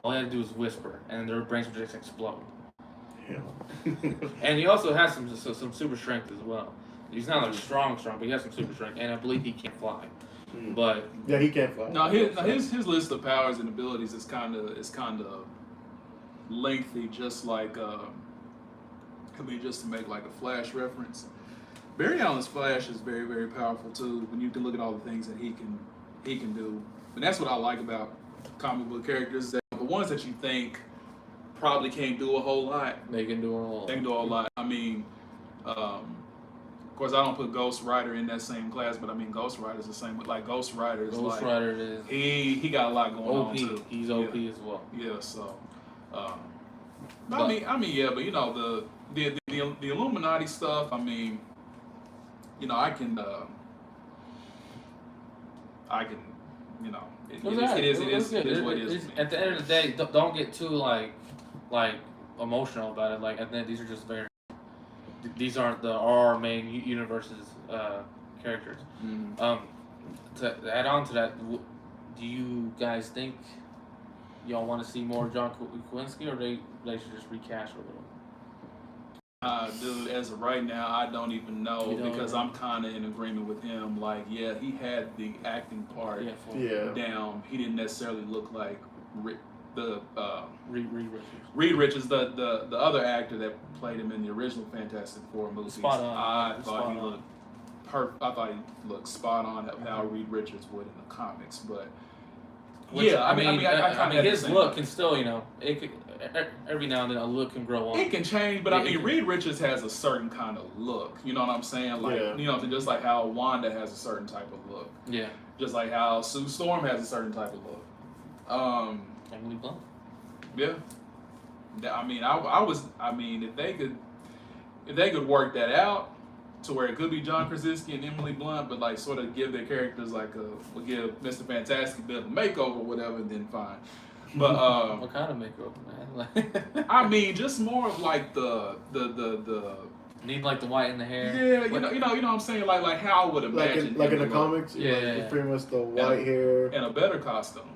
all they had to do was whisper, and their brains would just explode. Yeah. And he also has some super strength as well. He's not like strong, but he has some super strength, and I believe he can't fly. But yeah, he can't fly. No, his list of powers and abilities is kind of lengthy, just like just to make like a Flash reference. Barry Allen's Flash is very, very powerful too. When you can look at all the things that he can do, and that's what I like about comic book characters. That the ones that you think probably can't do a whole lot, they can do a whole. They can do a lot. I mean, of course, I don't put Ghost Rider in that same class, but I mean, Ghost Rider's the same. But like Ghost Rider is Ghost Rider is he got a lot going on too. He's OP as well. Yeah, so. I mean, yeah, but you know the Illuminati stuff. I mean, you know, I can, you know, it is what it is. At the end of the day, don't get too like emotional about it. Like, I think these are just these aren't our main universe's characters. Mm-hmm. To add on to that, do you guys think y'all want to see more John Krasinski, or they should just recast a little? Dude, as of right now, I don't even know because I'm kind of in agreement with him. Like, yeah, he had the acting part down. He didn't necessarily look like Reed Richards, the other actor that played him in the original Fantastic Four movies. Spot on. I thought he looked perfect. I thought he looked spot on how Reed Richards would in the comics, but. I mean, his look can still, you know, it could, every now and then a look can grow on. It can change, but I mean, Reed Richards has a certain kind of look. You know what I'm saying? Like, you know, just like how Wanda has a certain type of look. Yeah. Just like how Sue Storm has a certain type of look. Emily Blunt. Yeah. I mean, if they could work that out to where it could be John Krasinski and Emily Blunt, but like sort of give their characters like we'll give Mr. Fantastic a bit of a makeover or whatever, then fine. But what kind of makeover, man? I mean, just more of like the need like the white in the hair. Yeah, you know what I'm saying, like how I would imagine like in the comics. Yeah, pretty much the white hair and a better costume.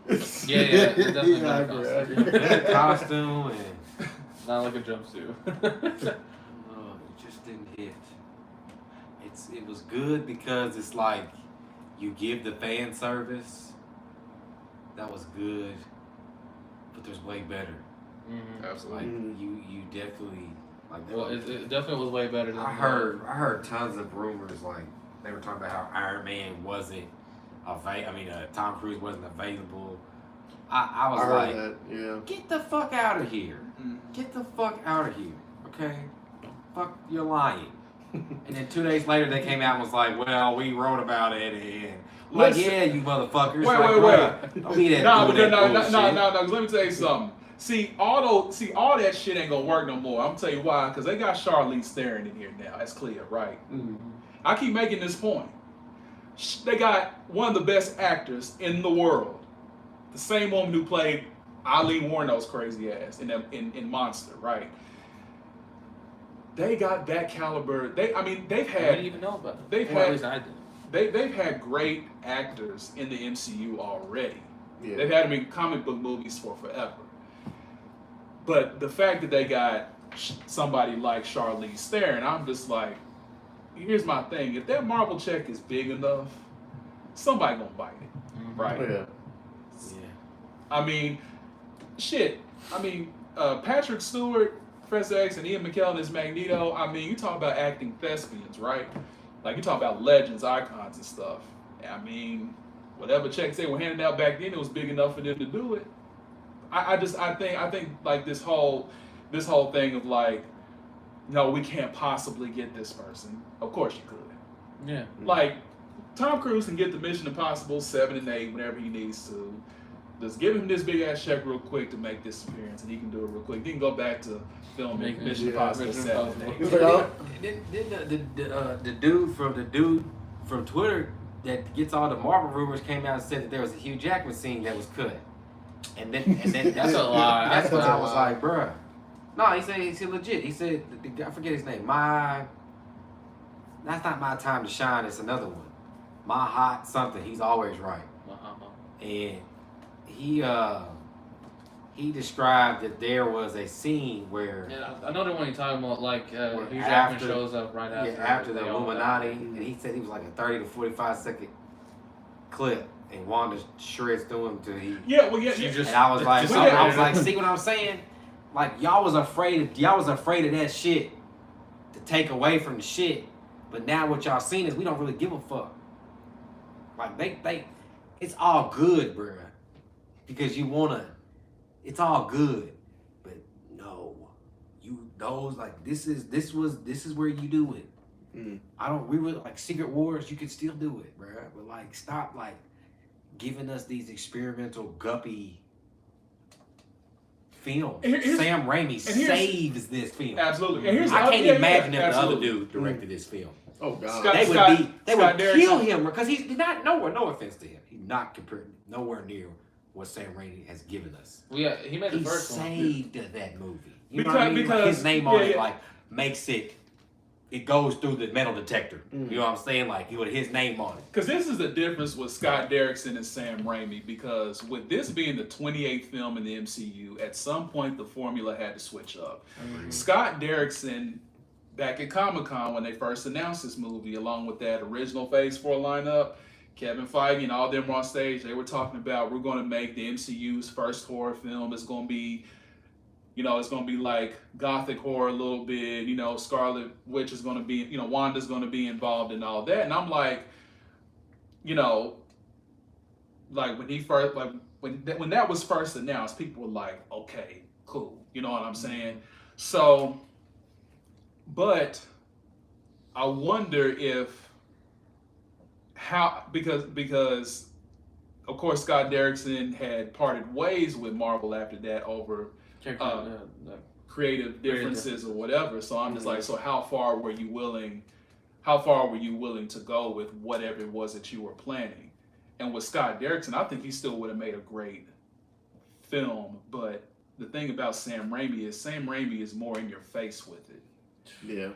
yeah, definitely better costume and not like a jumpsuit. No, it just didn't hit. It was good because it's like you give the fan service. That was good, but there's way better. Mm-hmm. Absolutely. Like you definitely like. Well, it definitely was way better than I heard tons of rumors like they were talking about how Iron Man wasn't Tom Cruise wasn't available. I was like, get the fuck out of here. Get the fuck out of here. Okay, fuck, you're lying. And then 2 days later, they came out and was like, "Well, we wrote about it." And like, yeah, you motherfuckers. Wait. Don't be that. No. Cause let me tell you something. See, all that shit ain't gonna work no more. I'm gonna tell you why. Cause they got Charlize Theron in here now. That's clear, right? Mm-hmm. I keep making this point. They got one of the best actors in the world, the same woman who played Eileen Wuornos's crazy ass in Monster, right? They got that caliber. They've had. I didn't even know about it. At least I did. They've had great actors in the MCU already. Yeah. They've had them in comic book movies for forever. But the fact that they got somebody like Charlize Theron, I'm just like, here's my thing. If that Marvel check is big enough, somebody gonna bite it, right? Yeah. I mean, shit. I mean, Patrick Stewart, Professor X, and Ian McKellen as Magneto. I mean, you talk about acting thespians, right? Like, you talk about legends, icons, and stuff. I mean, whatever checks they were handing out back then, it was big enough for them to do it. I think like this whole thing of like, no, we can't possibly get this person. Of course you could. Yeah. Like, Tom Cruise can get the Mission Impossible 7 and 8 whenever he needs to. Just give him this big ass check real quick to make this appearance, and he can do it real quick. He can go back to filming Mission Impossible 7 and 8. The dude from Twitter that gets all the Marvel rumors came out and said that there was a Hugh Jackman scene that was cut, and then that's a lie. That's what I was like, bruh. No, he said legit. He said I forget his name. That's not my time to shine. It's another one. My hot something. He's always right. Uh-huh. And he he described that there was a scene where Yeah, I know the one you're talking about. Like Hugh Jackman after- shows up right after. after the they all Illuminati, die. and he said he was like a 30 to 45-second clip, and Wanda shreds through him till he. Yeah, well, yeah, She yeah. just- And I was like, just- I was like, see what I'm saying? Like y'all was afraid of that shit to take away from the shit, but now what y'all seen is we don't really give a fuck. Like they, it's all good, bruh, because you wanna. It's all good, but no, this is where you do it. We were like Secret Wars, you could still do it, bruh, but like stop like giving us these experimental guppy films. Sam Raimi saves this film. Absolutely. And I can't imagine if the absolutely. other dude directed this film. Oh God. Scott- They would Scott kill Derrickson. him because he's not nowhere. No offense to him, he's not compared nowhere near what Sam Raimi has given us. Well, yeah, he made the He first one. saved that movie. You know what I mean? Like, his name on it like makes it. It goes through the metal detector. You know what I'm saying? Like with his name on it. Because this is the difference with Scott Derrickson and Sam Raimi. Because with this being the 28th film in the MCU, at some point the formula had to switch up. Scott Derrickson, back at Comic-Con when they first announced this movie, along with that original Phase 4 lineup, Kevin Feige and all them were on stage. They were talking about, we're going to make the MCU's first horror film. It's going to be, it's going to be like gothic horror a little bit. Scarlet Witch is going to be, Wanda's going to be involved in all that. And I'm like, like when he first, like when that was first announced, people were like, okay, cool. You know what I'm saying? So, but I wonder because of course Scott Derrickson had parted ways with Marvel after that over creative differences or whatever. So I'm just like, so how far were you willing to go with whatever it was that you were planning? And with Scott Derrickson, I think he still would have made a great film, but the thing about Sam Raimi is more in your face with it. Yeah.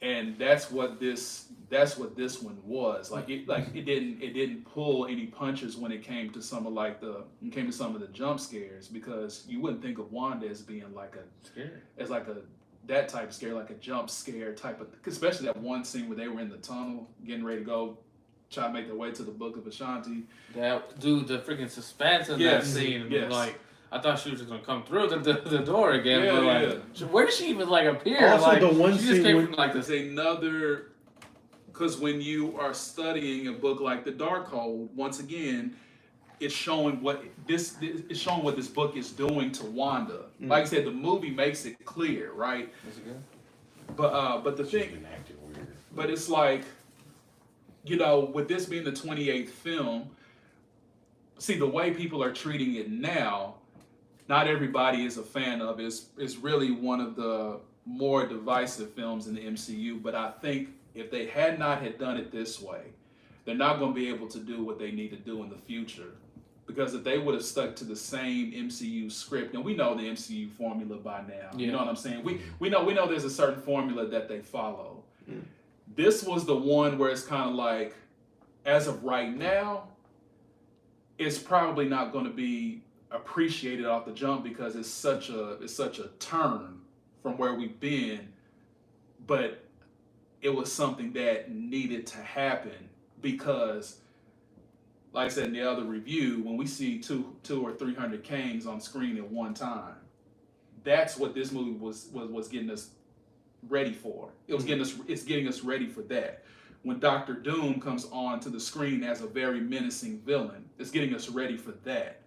And that's what this one was. Like it didn't pull any punches when it came to some of the jump scares, because you wouldn't think of Wanda as being like that type of scare, like a jump scare type of, especially that one scene where they were in the tunnel getting ready to go try to make their way to the Book of Ashanti. That dude, the freaking suspense in that scene, like I thought she was just gonna come through the door again, but where did she even appear? Also, like, the one she just scene came when- from like this. Another, because when you are studying a book like the Darkhold, once again, it's showing what this book is doing to Wanda. Like I said, the movie makes it clear, right? Is it good? But the thing, but it's like, with this being the 28th film, see the way people are treating it now, not everybody is a fan of. It's really one of the more divisive films in the MCU. But I think if they had not had done it this way, they're not going to be able to do what they need to do in the future. Because if they would have stuck to the same MCU script, and we know the MCU formula by now, you know what I'm saying? We know there's a certain formula that they follow. This was the one where it's kind of like, as of right now, it's probably not going to be appreciated off the jump because it's such a turn from where we've been, but it was something that needed to happen because, like I said in the other review, when we see 200 or 300 Kangs on screen at one time, that's what this movie was getting us ready for. It's getting us ready for that. When Dr. Doom comes onto the screen as a very menacing villain, it's getting us ready for that.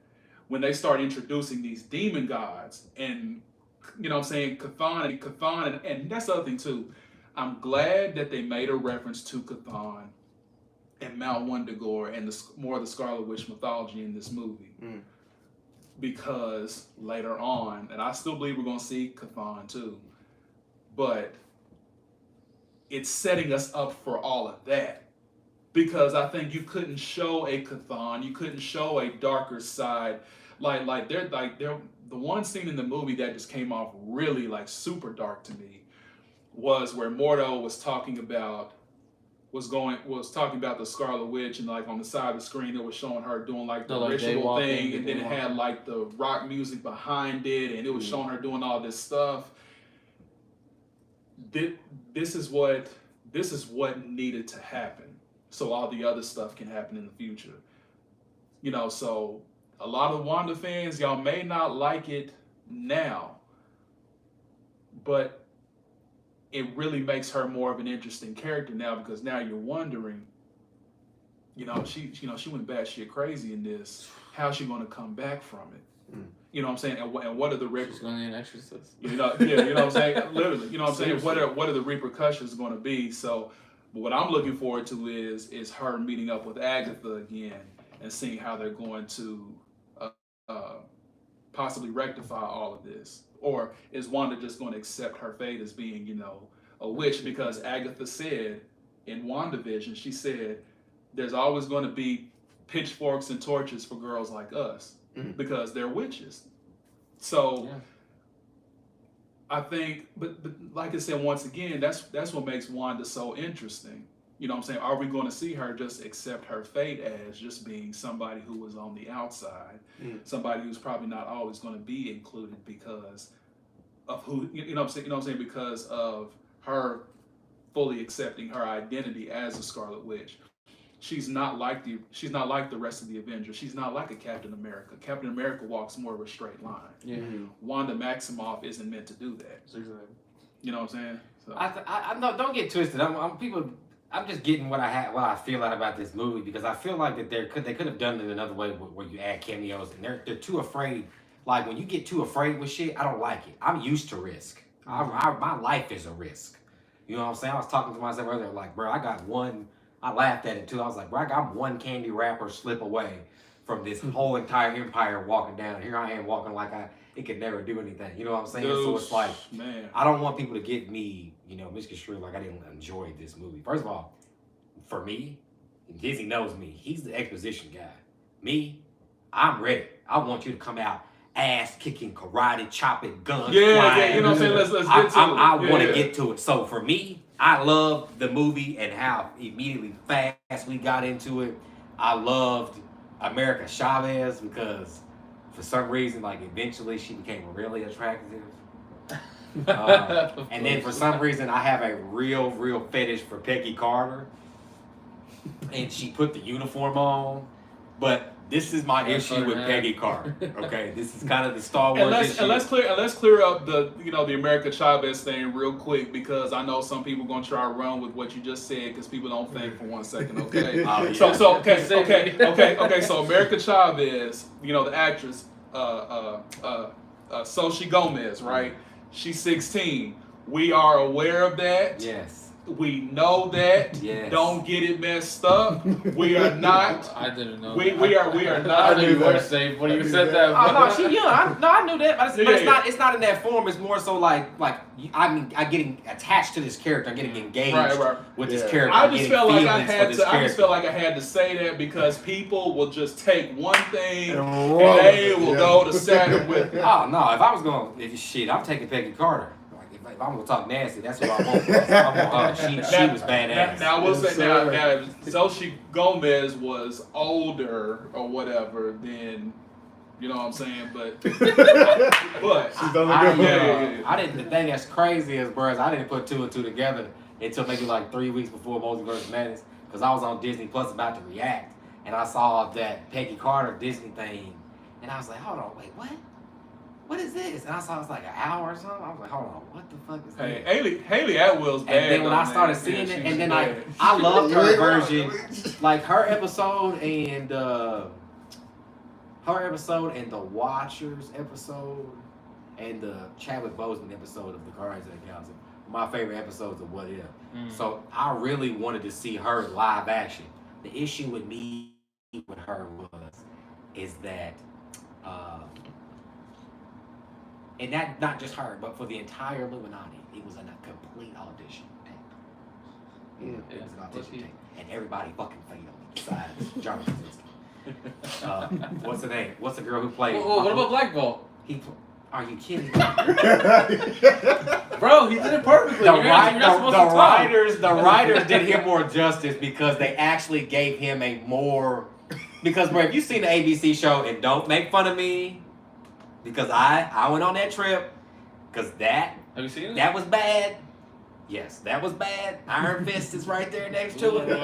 When they start introducing these demon gods and, Chthon, and that's the other thing too. I'm glad that they made a reference to Chthon and Mount Wundagore and more of the Scarlet Witch mythology in this movie. Because later on, and I still believe we're going to see Chthon too, but it's setting us up for all of that. Because I think you couldn't show a Chthon, you couldn't show a darker side. The one scene in the movie that just came off really super dark to me was where Mordo was talking about was talking about the Scarlet Witch, and like on the side of the screen it was showing her doing like the like, ritual jaywalking, thing, and then it had like the rock music behind it, and it was showing her doing all this stuff. This is what needed to happen, so all the other stuff can happen in the future. You know, so a lot of Wanda fans, y'all may not like it now, but it really makes her more of an interesting character now, because now you're wondering, she went batshit crazy in this. How's she going to come back from it? You know what I'm saying? And what are the She's going to need an exorcist. you know what I'm saying? Literally, you know what I'm saying? What are the repercussions going to be? So, what I'm looking forward to is her meeting up with Agatha again and seeing how they're going to possibly rectify all of this. Or is Wanda just going to accept her fate as being, a witch? Because Agatha said in WandaVision, she said, there's always going to be pitchforks and torches for girls like us because they're witches. So I think, but like I said, once again, that's what makes Wanda so interesting. You know what I'm saying? Are we going to see her just accept her fate as just being somebody who was on the outside, somebody who's probably not always going to be included because of who, you know what I'm saying? Because of her fully accepting her identity as a Scarlet Witch. She's not like the rest of the Avengers. She's not like a Captain America. Captain America walks more of a straight line. Yeah. Wanda Maximoff isn't meant to do that. Exactly. You know what I'm saying? So. I no, don't get twisted. I'm just getting what I feel out about this movie, because I feel like that they could have done it another way where you add cameos, and they're too afraid. Like when you get too afraid with shit, I don't like it. I'm used to risk. My life is a risk. You know what I'm saying? I was talking to myself earlier, like, bro, I laughed at it too. I was like, bro, I'm one candy wrapper slip away from this whole entire empire walking down. Here I am walking like it could never do anything. You know what I'm saying? Dude, so it's like, man. I don't want people to get me, misconstrued like I didn't enjoy this movie. First of all, for me, Dizzie knows me. He's the exposition guy. Me, I'm ready. I want you to come out ass kicking, karate, chopping, guns flying. Yeah, you know what I'm saying? Let's get to it. I want to get to it. So for me, I love the movie and how immediately fast we got into it. I loved America Chavez because for some reason, like eventually she became really attractive. And then for some reason, I have a real fetish for Peggy Carter. And she put the uniform on. But this is my issue with Peggy Carter. Okay, this is kind of the Star Wars issue. And let's clear up the America Chavez thing real quick, because I know some people gonna try to run with what you just said because people don't think for 1 second. Okay, okay. So America Chavez, the actress, Xochitl Gomez, right? She's 16. We are aware of that. Yes. We know that. Yes. Don't get it messed up. We are not. I didn't know. We are not. I knew you were safe when you said that. Oh no, she young. I knew that, but it's not in that form. It's more so like I'm getting attached to this character. I'm getting engaged with this character. I just felt like I had to say that because people will just take one thing and they will go to Saturn with it. Oh no, if I was going, I'm taking Peggy Carter. If I'm gonna talk nasty, that's what I want. She was badass. Now we'll say now Xochitl Gomez was older or whatever than, you know what I'm saying, but she's done a good I didn't. The thing that's crazy is, bro, I didn't put 2 and 2 together until maybe like 3 weeks before Multiverse of Madness, because I was on Disney Plus about to react, and I saw that Peggy Carter Disney thing, and I was like, hold on, wait, what? What is this? And I saw it was like an hour or something. I was like, hold on, what the fuck is this? Haley Atwell's bad. And then when I started seeing it, and then I loved her version, like her episode and the Watchers episode and the Chadwick Boseman episode of the Guardians of the Galaxy. My favorite episodes of What If. So I really wanted to see her live action. The issue with me with her is that. And that not just her, but for the entire Illuminati, it was a complete audition tape. It was an audition tape, and everybody fucking failed besides John Krasinski. What's the name? What's the girl who played? What about Black Bolt? Are you kidding me? Bro, he did it perfectly. The writers did him more justice because they actually gave him a more. Because, bro, if you've seen the ABC show, and don't make fun of me, because I went on that trip, because have you seen it? That was bad. Yes, that was bad. Iron Fist is right there next to it.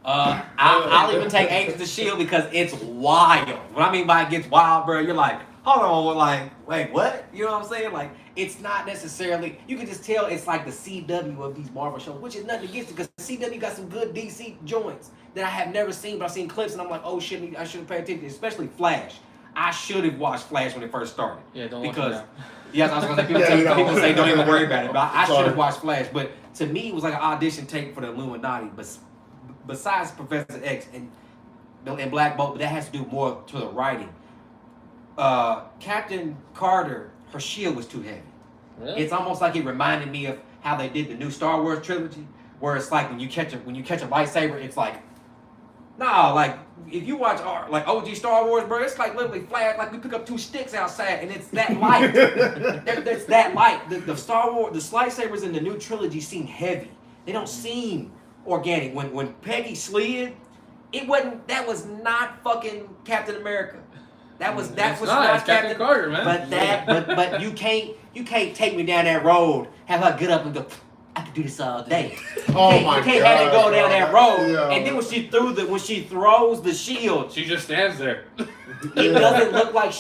I'll even take Agents of S.H.I.E.L.D. because it's wild. What I mean by it gets wild, bro, you're like, hold on, like, wait, what? You know what I'm saying? Like, it's not necessarily, you can just tell it's like the CW of these Marvel shows, which is nothing against it, because CW got some good DC joints that I have never seen, but I've seen clips and I'm like, oh shit, I should have paid attention, especially Flash. I should have watched Flash when it first started. Yeah, don't because, watch it now. Yes, I was going to say, people say don't even worry about it, but I should have watched Flash. But to me, it was like an audition tape for the Illuminati. But besides Professor X and Black Bolt, but that has to do more to the writing. Captain Carter, her shield was too heavy. Really? It's almost like it reminded me of how they did the new Star Wars trilogy, where it's like when you catch a lightsaber, it's like, nah, like if you watch like OG Star Wars, bro, it's like literally flat, like we pick up two sticks outside and it's that light. It's that light. The Star Wars, the lightsabers in the new trilogy seem heavy. They don't seem organic. When Peggy slid, it wasn't. That was not fucking Captain America. That was not Captain Carter, man. But you can't take me down that road. Have her get up and go, I could do this all day. You can't have it go down that road. Yeah. And then when she throws the shield, she just stands there. It doesn't look like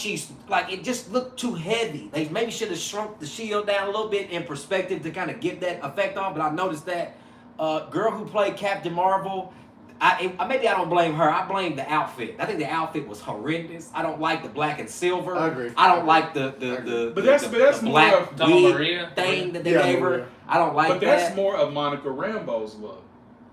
it just looked too heavy. They maybe should have shrunk the shield down a little bit in perspective to kind of give that effect off. But I noticed that girl who played Captain Marvel, maybe I don't blame her. I blame the outfit. I think the outfit was horrendous. I don't like the black and silver. I agree. I don't like the black wig thing that they gave her. I don't like that. But that's more of Monica Rambeau's look.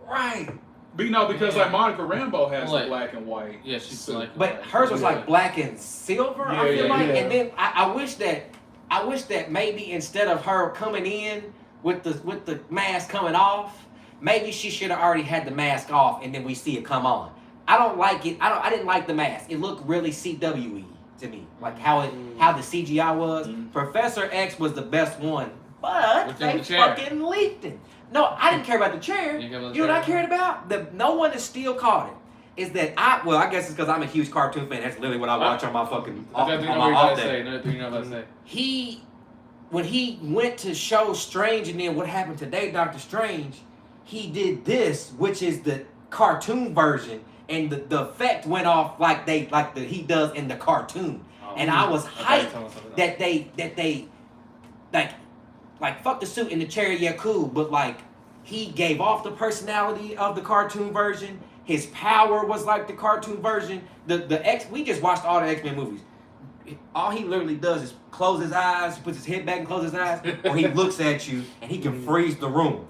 Right. But because like Monica Rambeau has the black and white. Yeah, she's like. But hers was like black and silver. Yeah, I feel like, yeah. and then I wish that maybe instead of her coming in with the mask coming off, maybe she should have already had the mask off, and then we see it come on. I don't like it. I didn't like the mask. It looked really CW-y to me, like how the CGI was. Professor X was the best one, but they fucking leaked it. No, I didn't care about the chair. You know what I cared about? No one has still caught it. Is that I guess it's because I'm a huge cartoon fan. That's literally what I watch on my fucking off day. When he went to show Strange, and then what happened today, Doctor Strange, he did this, which is the cartoon version, and the effect went off like he does in the cartoon. And I was hyped that they like fuck the suit in the chair, yeah, cool, but like he gave off the personality of the cartoon version. His power was like the cartoon version. We just watched all the X-Men movies. All he literally does is close his eyes, he puts his head back and closes his eyes, or he looks at you and he can freeze the room.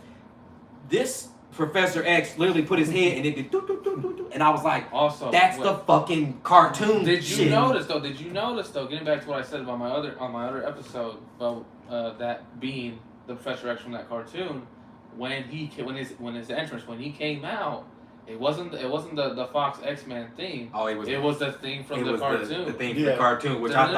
This Professor X literally put his head and it did doo, and I was like, that's the fucking cartoon. Did you notice though? Getting back to what I said about my other episode about that being the Professor X from that cartoon, when his entrance when he came out, it wasn't the Fox X-Men theme. Oh, it was the theme from the cartoon. The theme from the cartoon, which I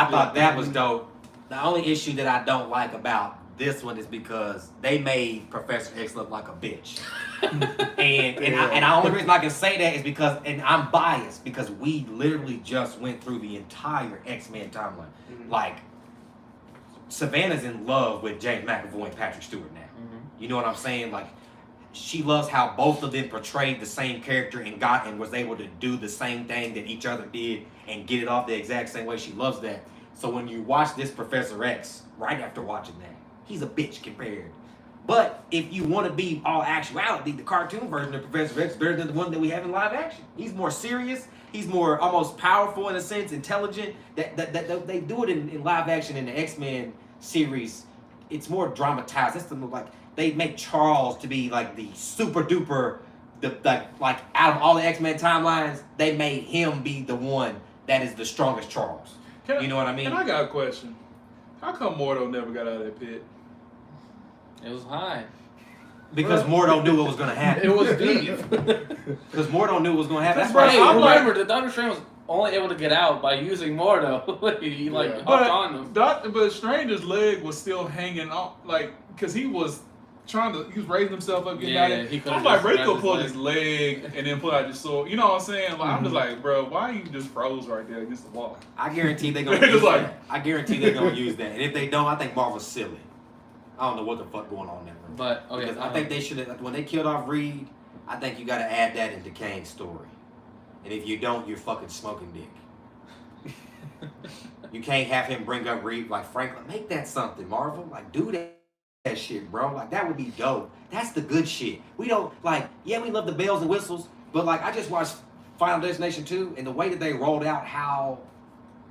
thought that was dope. The only issue that I don't like about this one is because they made Professor X look like a bitch. and the only reason I can say that is because, and I'm biased, because we literally just went through the entire X-Men timeline. Like, Savannah's in love with James McAvoy and Patrick Stewart now. You know what I'm saying? Like, she loves how both of them portrayed the same character and was able to do the same thing that each other did and get it off the exact same way. She loves that. So when you watch this Professor X, right after watching that, he's a bitch compared. But if you want to be all actuality, the cartoon version of Professor X is better than the one that we have in live action. He's more serious. He's more almost powerful in a sense, intelligent. That they do it in live action in the X-Men series. It's more dramatized. That's the like they make Charles to be like the super duper, like out of all the X-Men timelines, they made him be the one that is the strongest Charles. You know what I mean? And I got a question. How come Mordo never got out of that pit? It was high. Because Mordo knew what was going to happen. It was deep. Because Mordo knew what was going to happen. That's right. I remember the Doctor Strange was only able to get out by using Mordo. He hopped on him. But Stranger's leg was still hanging on, like, because he was raising himself up, getting out of it. I'm like, bro, you could pull his leg and then pull out your sword. You know what I'm saying? Like, I'm just like, bro, why you just froze right there against the wall? I guarantee they're gonna use that. I guarantee they're gonna use that. And if they don't, I think Marvel's silly. I don't know what the fuck going on there. But okay, because I think they should have, when they killed off Reed, I think you got to add that into Kane's story. And if you don't, you're fucking smoking dick. You can't have him bring up Reed like Franklin. Make that something, Marvel. Like, do that shit, bro. Like, that would be dope. That's the good shit. We don't, like, yeah, we love the bells and whistles, but, like, I just watched Final Destination 2, and the way that they rolled out how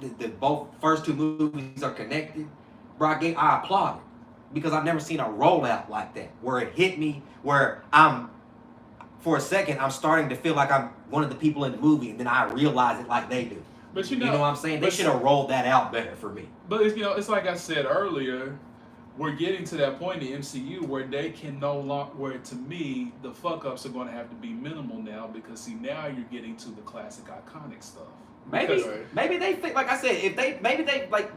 the both first two movies are connected, bro, I applaud it. Because I've never seen a rollout like that, where it hit me, where for a second, I'm starting to feel like I'm one of the people in the movie, and then I realize it like they do. But you know what I'm saying? They should have rolled that out better for me. But it's like I said earlier, we're getting to that point in the MCU where they can no longer, where to me, the fuck ups are going to have to be minimal now, because see, now you're getting to the classic iconic stuff. Maybe they think, like I said, if they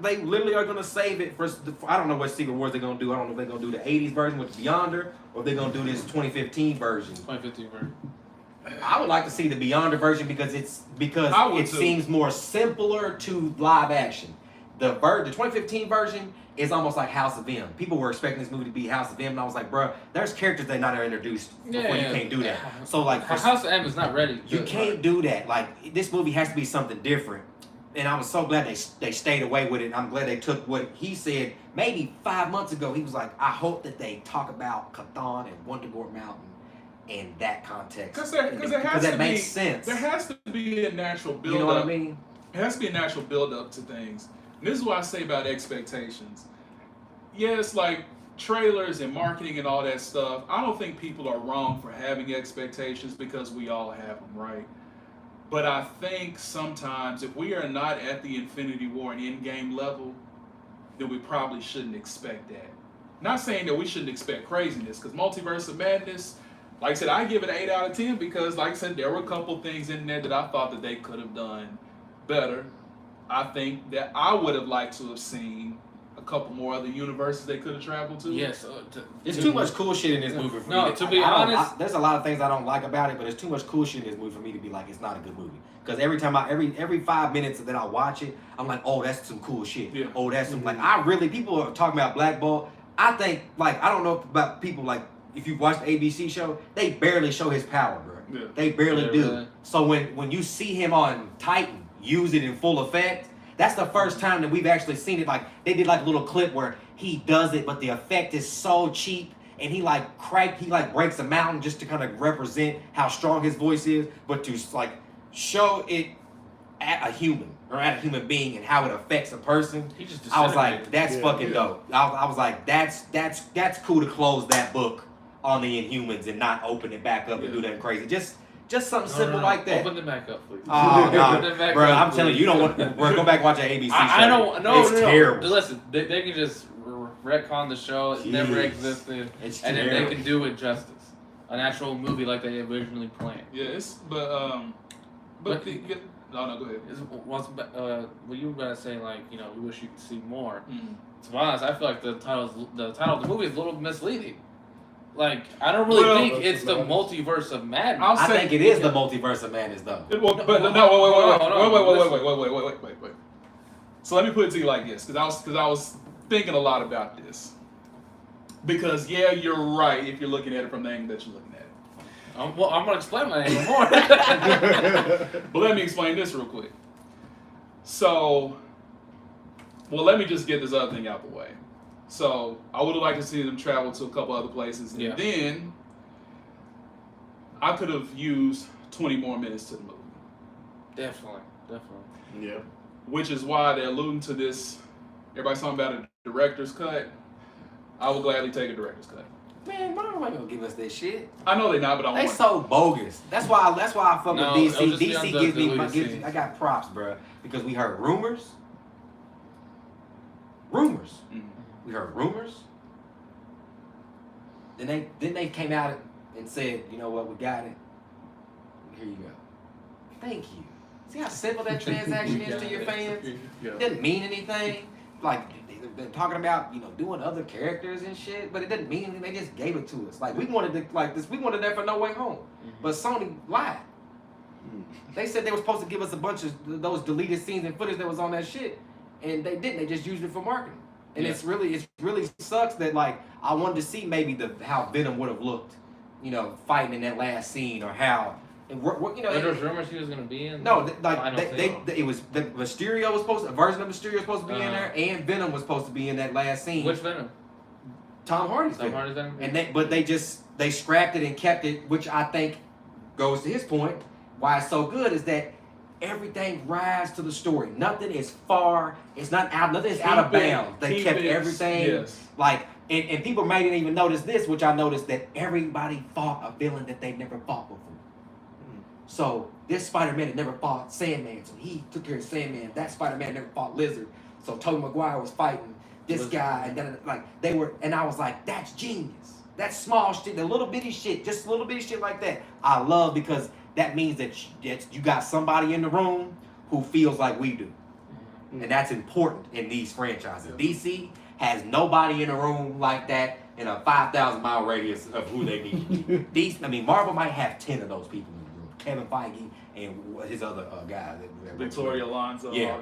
they literally are gonna save it for I don't know what Secret Wars they're gonna do. I don't know if they're gonna do the '80s version with Beyonder, or if they're gonna do this 2015 version. 2015 version. I would like to see the Beyonder version because it seems more simpler to live action. The 2015 version is almost like House of M. People were expecting this movie to be House of M, and I was like, bro, there's characters that not introduced before you can't do that. So like, House of M is not ready. You can't do that. Like, this movie has to be something different. And I was so glad they stayed away with it. I'm glad they took what he said maybe 5 months ago. He was like, I hope that they talk about Chthon and Wundagore Mountain in that context. Because that makes sense. There has to be a natural build-up. You know what I mean? It has to be a natural build-up to things. And this is what I say about expectations. Yes, like trailers and marketing and all that stuff, I don't think people are wrong for having expectations because we all have them, right? But I think sometimes if we are not at the Infinity War and Endgame level, then we probably shouldn't expect that. Not saying that we shouldn't expect craziness, because Multiverse of Madness, like I said, I give it an 8 out of 10 because, like I said, there were a couple things in there that I thought that they could have done better. I think that I would have liked to have seen a couple more other universes they could have traveled to. Yes. There's too much cool shit in this movie for me. No, to be honest, there's a lot of things I don't like about it, but there's too much cool shit in this movie for me to be like, it's not a good movie. Because every 5 minutes that I watch it, I'm like, oh, that's some cool shit. Yeah. Oh, that's some, like, people are talking about Black Bolt. I think, like, I don't know about people, like, if you watch the ABC show, they barely show his power, bro. Yeah. They barely do. Really. So when you see him on Titan use it in full effect, that's the first time that we've actually seen it. Like, they did like a little clip where he does it, but the effect is so cheap, and he breaks a mountain just to kind of represent how strong his voice is, but to like show it at a human or at a human being and how it affects a person. I was like, that's fucking dope. I was like, that's cool to close that book on the Inhumans and not open it back up and do that crazy. Just something simple like that. Open it back up, please. Oh, no. Bro, I'm telling you, you don't want to go back and watch an ABC show. I don't know. It's terrible. Listen, they can just retcon the show. It never existed. It's and terrible. then they can do it justice. An actual movie like they originally planned. Yes, no, go ahead. What you were about to say, like, you know, we wish you could see more. To be honest, I feel like the title of the movie is a little misleading. Like, I don't really think it's the Multiverse of Madness. I think it is the Multiverse of Madness, though. Wait. So let me put it to you like this, because I was thinking a lot about this. Because yeah, you're right if you're looking at it from the angle that you're looking at it. Well, I'm gonna explain my angle more. But let me explain this real quick. So, let me just get this other thing out the way. So I would have liked to see them travel to a couple other places, and then I could have used 20 more minutes to the movie. Definitely. Yeah. Which is why they're alluding to this. Everybody's talking about a director's cut. I will gladly take a director's cut. Man, Marvel ain't gonna give us that shit. I know they're not, but I want They so bogus. That's why I fuck with DC. DC gives me I got props, bro, because we heard rumors. Mm-hmm. We heard rumors. Then they came out and said, you know what, we got it. Here you go. Thank you. See how simple that transaction is to your fans? It doesn't mean anything. Like, they're talking about, doing other characters and shit, but it didn't mean anything. They just gave it to us. Like, we wanted we wanted that for No Way Home. But Sony lied. They said they were supposed to give us a bunch of those deleted scenes and footage that was on that shit, and they didn't. They just used it for marketing. And it really sucks that, like, I wanted to see maybe how Venom would have looked, fighting in that last scene, or how. And there was rumors he was gonna be in. No, it was the Mysterio was supposed to, a version of Mysterio was supposed to be in there, and Venom was supposed to be in that last scene. Which Venom? Tom Hardy's Venom. And they scrapped it and kept it, which I think goes to his point. Why it's so good is that everything rides to the story. Nothing is far. It's not out. Nothing is out of bounds. They kept everything like. And people may didn't even notice this, which I noticed, that everybody fought a villain that they never fought before. So this Spider-Man had never fought Sandman, so he took care of Sandman. That Spider-Man never fought Lizard, so Tobey Maguire was fighting this guy, and then and I was like, that's genius. That's small shit, the little bitty shit, just little bitty shit like that. I love, because that means that you got somebody in the room who feels like we do, and that's important in these franchises. DC has nobody in the room like that in a 5,000-mile radius of who they need. Marvel might have 10 of those people. Kevin Feige and his other guy. Victoria Alonso. Yeah,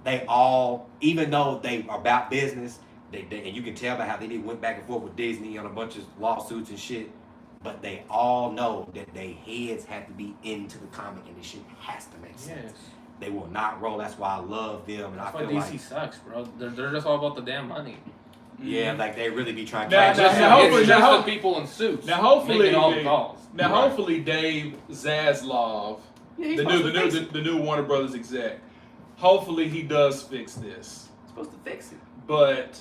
they all, even though they are about business, and you can tell by how they went back and forth with Disney on a bunch of lawsuits and shit, but they all know that their heads have to be into the comic, and this shit has to make sense. Yes. They will not roll. That's why I love them. And that's I feel why DC sucks, bro. They're just all about the damn money. Yeah, like they really be trying to catch the people in suits. Now, hopefully, all the calls. Hopefully, Dave Zaslav, the new Warner Brothers exec, hopefully he does fix this. He's supposed to fix it, but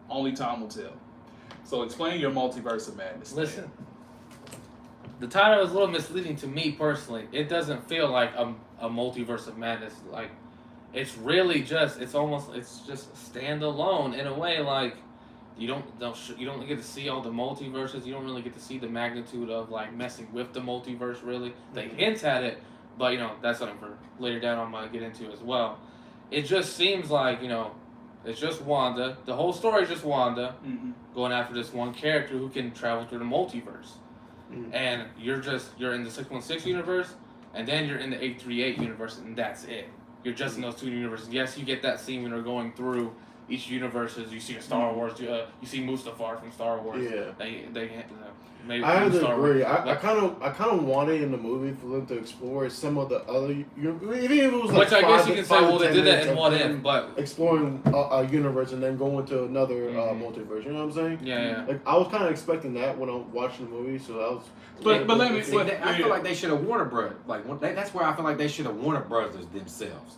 only time will tell. So, explain your Multiverse of Madness. Listen, the title is a little misleading to me personally. It doesn't feel like a Multiverse of Madness. Like, it's really just it's just standalone in a way. Like, you don't get to see all the multiverses. You don't really get to see the magnitude of like messing with the multiverse. Really, they hint at it, but that's something for later down I'm gonna get into as well. It just seems like it's just Wanda. The whole story is just Wanda going after this one character who can travel through the multiverse, and you're in the 616 universe, and then you're in the 838 universe, and that's it. You're just in those two universes. Yes, you get that scene when they're going through each universe. You see a Star Wars. You see Mustafar from Star Wars. Yeah. They maybe I have to Star agree. Wars. I kind of wanted in the movie for them to explore some of the other, even if it was like which I guess you can say, well, they did that in What If, but exploring a universe and then going to another multiverse. You know what I'm saying? Yeah. Like I was kind of expecting that when I was watching the movie, so I was. But let me. I feel like they should have Warner Brothers. That's where I feel like they should have Warner Brothers themselves.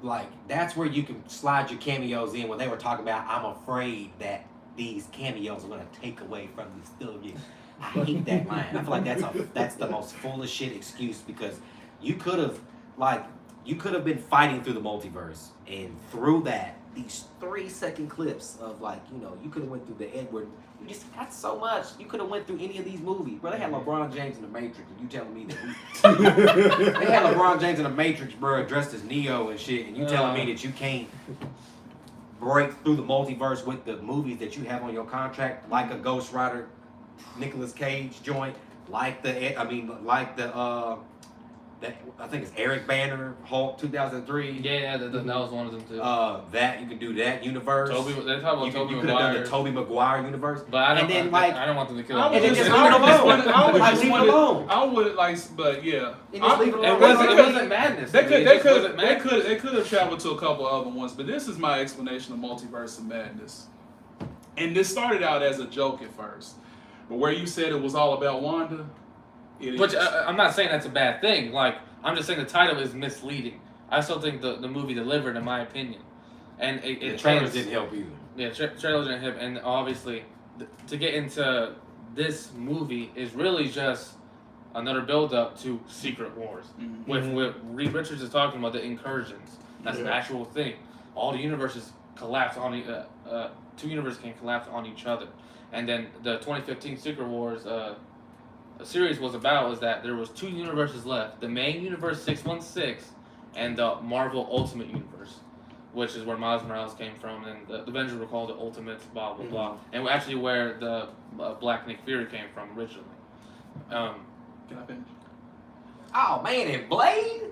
Like that's where you can slide your cameos in when they were talking about, I'm afraid that these cameos are going to take away from the studio. I hate that line. I feel like that's the most full of shit excuse, because you could have been fighting through the multiverse, and through that, these 3-second clips of you could have went through the Edward. You just got so much. You could have went through any of these movies. Bro, they had LeBron James in the Matrix, and you telling me that they had LeBron James in the Matrix, bro, dressed as Neo and shit, and you telling me that you can't break through the multiverse with the movies that you have on your contract, like a Ghost Rider, Nicolas Cage joint, I think it's Eric Banner, Hulk 2003. Yeah, that was one of them too. That you can do that universe. They talk about you Tobey could have done the Tobey Maguire universe. But I don't want them to kill him. And then just leave it alone. I would but yeah. It wasn't madness. They could have traveled to a couple other ones, but this is my explanation of Multiverse of Madness. And this started out as a joke at first, but where you said it was all about Wanda. Which I'm not saying that's a bad thing. Like, I'm just saying the title is misleading. I still think the movie delivered, in my opinion. And the trailers didn't help either. Yeah, trailers didn't help. And obviously, to get into this movie is really just another build-up to Secret Wars. With Reed Richards is talking about the incursions. That's an actual thing. All the universes collapse on two universes can collapse on each other. And then the 2015 Secret Wars, series was about was that there was 2 universes left: the main universe 616 and the Marvel Ultimate Universe, which is where Miles Morales came from, and the Avengers were called the Ultimates, blah blah blah, and actually where the Black Nick Fury came from originally. Can I finish? Oh man, and Blade?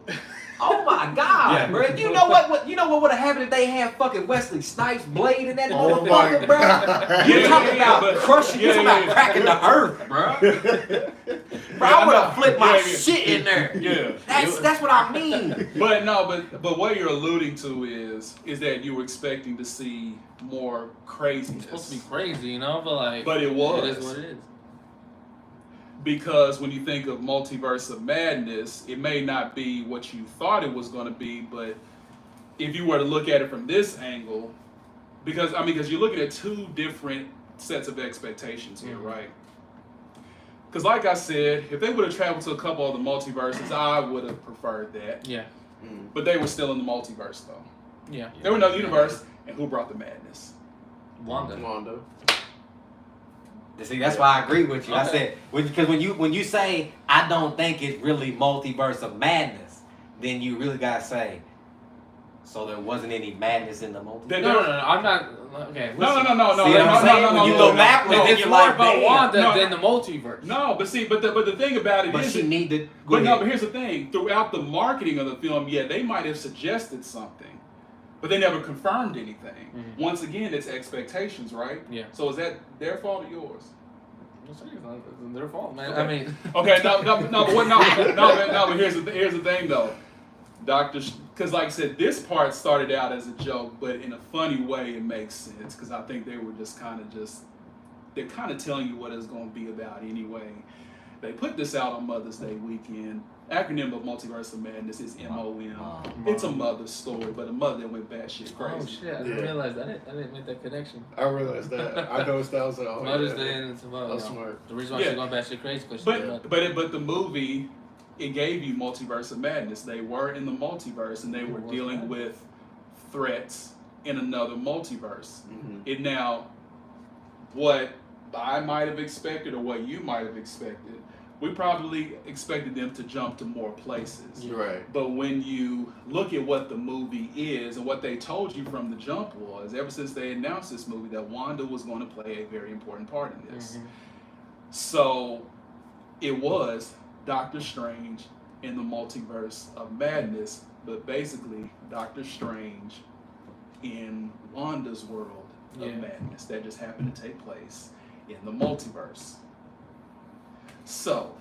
Oh my God, bro! You know what? You know what would have happened if they had fucking Wesley Snipes Blade in that motherfucker, bro? You're talking about crushing, you're talking about cracking the earth, bro. Bro, I would have flipped my shit in there. Yeah, that's what I mean. But what you're alluding to is that you were expecting to see more craziness. It's supposed to be crazy, you know, but it was. It is what it is. Because when you think of Multiverse of Madness, it may not be what you thought it was going to be, but if you were to look at it from this angle, because you're looking at 2 different sets of expectations here, right? Because like I said, if they would have traveled to a couple of the multiverses, I would have preferred that. Yeah. But they were still in the multiverse, though. Yeah. They were in another universe, and who brought the madness? Wanda. See, that's why I agree with you. Okay. I said because when you say I don't think it's really Multiverse of Madness, then you really gotta say, so there wasn't any madness in the multiverse. No, I'm not. Okay. No. See what I'm saying? When you go backwards, then It's you're more like, about damn. Wanda No. than the multiverse. No, but the thing about it But is, she needed. but here's the thing: throughout the marketing of the film, they might have suggested something, but they never confirmed anything. Mhm. Once again, it's expectations, right? Yeah. So is that their fault or yours? It's their fault, man. Okay. I mean. Okay, but here's the thing though, because like I said, this part started out as a joke, but in a funny way, it makes sense because I think they were they're kind of telling you what it's going to be about anyway. They put this out on Mother's Day weekend. Acronym of Multiverse of Madness is MOM. It's a mother's story, but a mother that went batshit crazy. Oh shit! I didn't realize that. I didn't make that connection. I realized that. I noticed that. I was like, oh, Mother's Day and it's about. That's smart. The reason why she's going batshit crazy because But the movie, it gave you Multiverse of Madness. They were in the multiverse and they were dealing with threats in another multiverse. And now, what I might have expected or what you might have expected, we probably expected them to jump to more places. Right. But when you look at what the movie is and what they told you from the jump was, ever since they announced this movie, that Wanda was going to play a very important part in this. So it was Doctor Strange in the Multiverse of Madness, but basically Doctor Strange in Wanda's world of madness that just happened to take place in the multiverse. So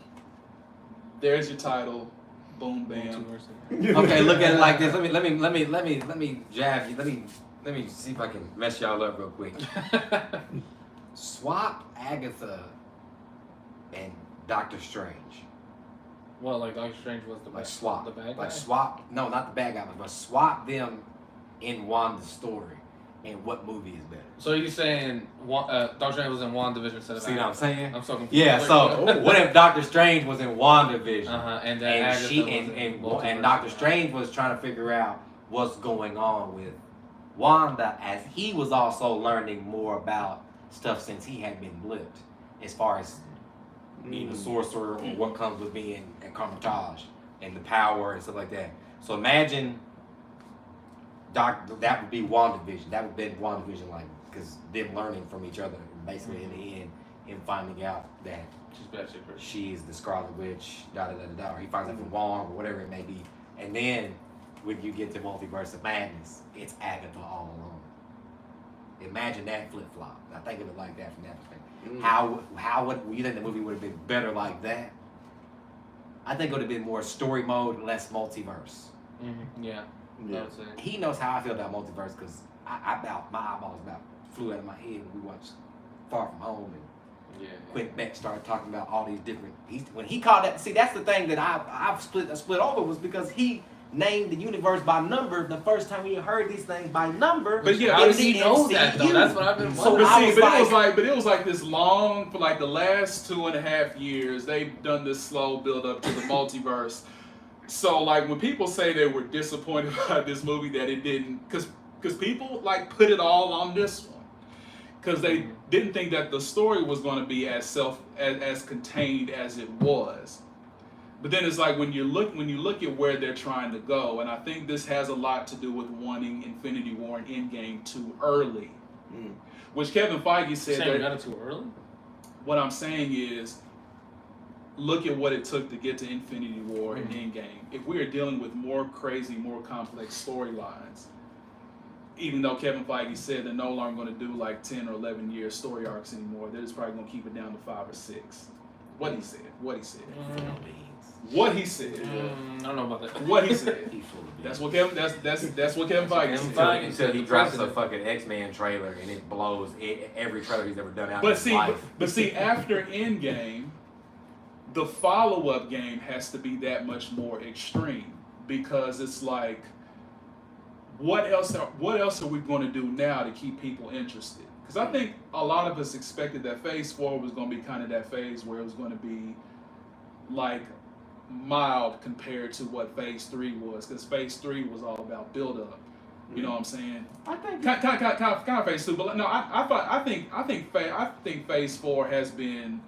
there's your title. Boom, bam. Okay, look at it like this. Let me jab you. Let me see if I can mess y'all up real quick. Swap Agatha and Doctor Strange. Well, like Doctor Strange was the Like swap. the bad guy. Like swap. No, not the bad guy, but swap them in Wanda's story. And what movie is better? So you're saying Doctor Strange was in WandaVision instead of See what I'm saying? I'm so confused. Yeah. So what if Doctor Strange was in WandaVision? And And she Agatha and Doctor Strange was trying to figure out what's going on with Wanda, as he was also learning more about stuff since he had been blipped, as far as being a sorcerer or what comes with being a Comica and the power and stuff like that. So imagine that would be WandaVision. That would be WandaVision, like, because them learning from each other, basically in the end, him finding out that she is the Scarlet Witch, or he finds out from Wong, or whatever it may be. And then when you get to Multiverse of Madness, it's Agatha all along. Imagine that flip flop. Now think of it like that from that perspective. How would you think the movie would have been better like that? I think it would have been more story mode and less multiverse. Yeah. He knows how I feel about multiverse because my eyeballs about flew out of my head when we watched Far From Home and Quentin Beck started talking about all these different. When he called that, see, that's the thing that I've split over, was because he named the universe by number the first time we heard these things by number. But yeah, how did he know that though? That's what I've been wondering. But it was like this long, for like the last 2.5 years, they've done this slow build up to the multiverse. So like when people say they were disappointed by this movie that it didn't, because people like put it all on this one. because they didn't think that the story was going to be as contained as it was. But then it's like when you look at where they're trying to go, and I think this has a lot to do with wanting Infinity War and Endgame too early, which Kevin Feige said Saying we got it too early. What I'm saying is, look at what it took to get to Infinity War and Endgame. If we are dealing with more crazy, more complex storylines, even though Kevin Feige said they're no longer going to do like 10 or 11 year story arcs anymore, they're just probably going to keep it down to 5 or 6. What he said. I don't know about that. What he said. That's what Kevin Feige said. He said he drops a fucking X-Men trailer and it blows every trailer he's ever done out in his life. But see, after Endgame, the follow-up game has to be that much more extreme, because it's like, what else are we going to do now to keep people interested? Because I think a lot of us expected that Phase 4 was going to be kind of that phase where it was going to be like mild compared to what Phase 3 was, because Phase 3 was all about build-up. You know what I'm saying? I think kind of Phase 2, but no, I think Phase 4 has been.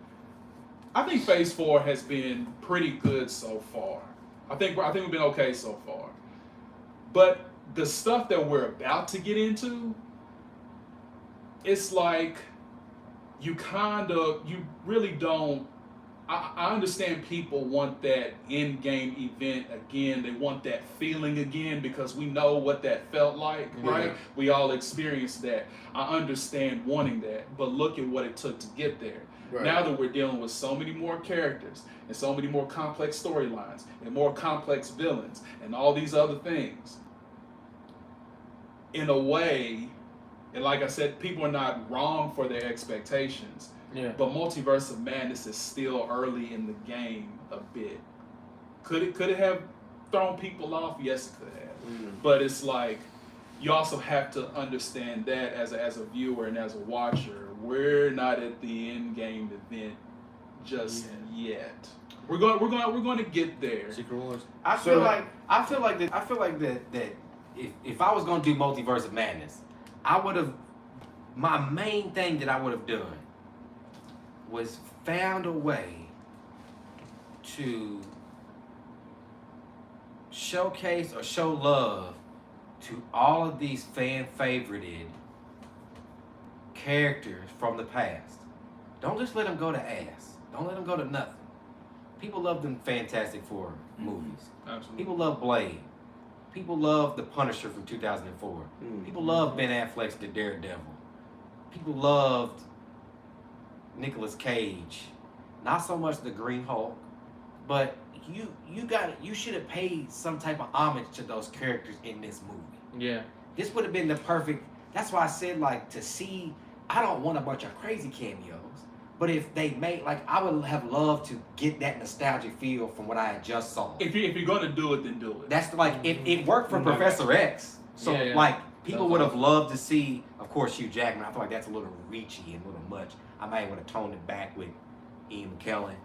I think Phase 4 has been pretty good so far. I think we've been okay so far. But the stuff that we're about to get into, it's like you really don't. I understand people want that end-game event again. They want that feeling again because we know what that felt like, right? We all experienced that. I understand wanting that, but look at what it took to get there. Right. Now that we're dealing with so many more characters and so many more complex storylines and more complex villains and all these other things, in a way, and like I said, people are not wrong for their expectations. Yeah. But Multiverse of Madness is still early in the game a bit. Could it have thrown people off? Yes, it could have. But it's like, you also have to understand that as a viewer and as a watcher, we're not at the end game event just yet. We're going to get there. Secret Wars. I feel like that if I was going to do Multiverse of Madness, my main thing that I would have done was found a way to showcase or show love to all of these fan-favorited characters from the past. Don't just let them go to ass. Don't let them go to nothing. People love them Fantastic Four movies. Absolutely. People love Blade. People love The Punisher from 2004. People love Ben Affleck's The Daredevil. People loved Nicolas Cage. Not so much the Green Hulk, but you should have paid some type of homage to those characters in this movie. Yeah. This would have been the perfect. That's why I said, like, to see. I don't want a bunch of crazy cameos, but if they made, like, I would have loved to get that nostalgic feel from what I had just saw. If you're gonna do it, then do it. That's like it worked for Professor X. So like people would have loved to see, of course, Hugh Jackman. I feel like that's a little reachy and a little much. I might want to tone it back with Ian McKellen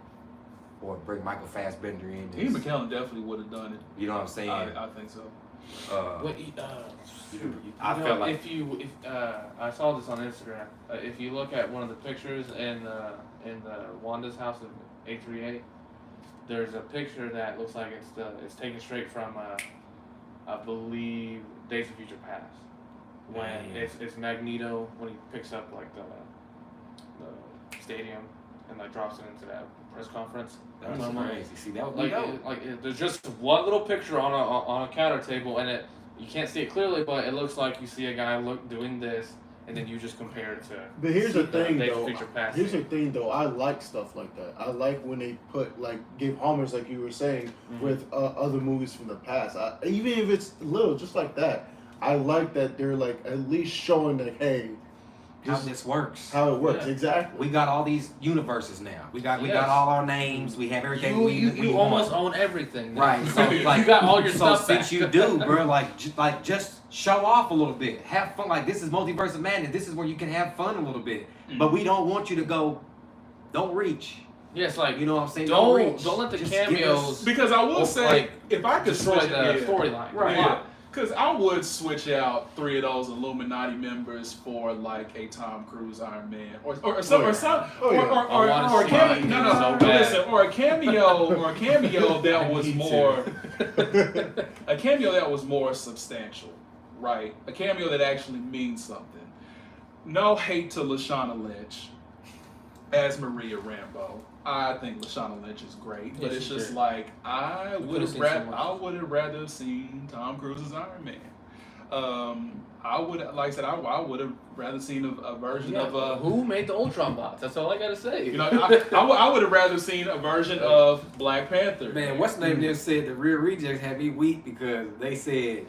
or bring Michael Fassbender in. Ian McKellen definitely would have done it. You know what I'm saying? I think so. I felt like I saw this on Instagram. If you look at one of the pictures in the Wanda's house of 838, there's a picture that looks like it's taken straight from I believe Days of Future Past, when it's Magneto when he picks up like the stadium and like drops it into that press conference. That's crazy. See, that would be there's just one little picture on a counter table, and you can't see it clearly, but it looks like you see a guy doing this, and then you just compare it to. But here's the thing, though. I like stuff like that. I like when they give homage, like you were saying, with other movies from the past. Even if it's little, just like that. I like that they're like at least showing that, hey, how this works. How it works, exactly. We got all these universes now. We got all our names. We have everything. You almost own everything. Right. So like, you got all your stuff. So since you do, bro, just show off a little bit. Have fun. Like, this is Multiverse of Madness. This is where you can have fun a little bit. But we don't want you to go. Don't reach. Yes, like, you know what I'm saying. Don't let the cameos. Because I will say, if I could destroy the storyline. Right. Yeah. Because I would switch out 3 of those Illuminati members for like a Tom Cruise Iron Man or a cameo that was more a cameo that was more substantial, right? A cameo that actually means something. No hate to Lashana Lynch as Maria Rambeau. I think Lashana Lynch is great, but it's just like I would have rather seen Tom Cruise's Iron Man. I would, like I said, I would have rather seen a version of who made the Ultron bots. That's all I gotta say. You know, I would have rather seen a version of Black Panther. Man, what's the name? There said the Real Rejects had me weak because they said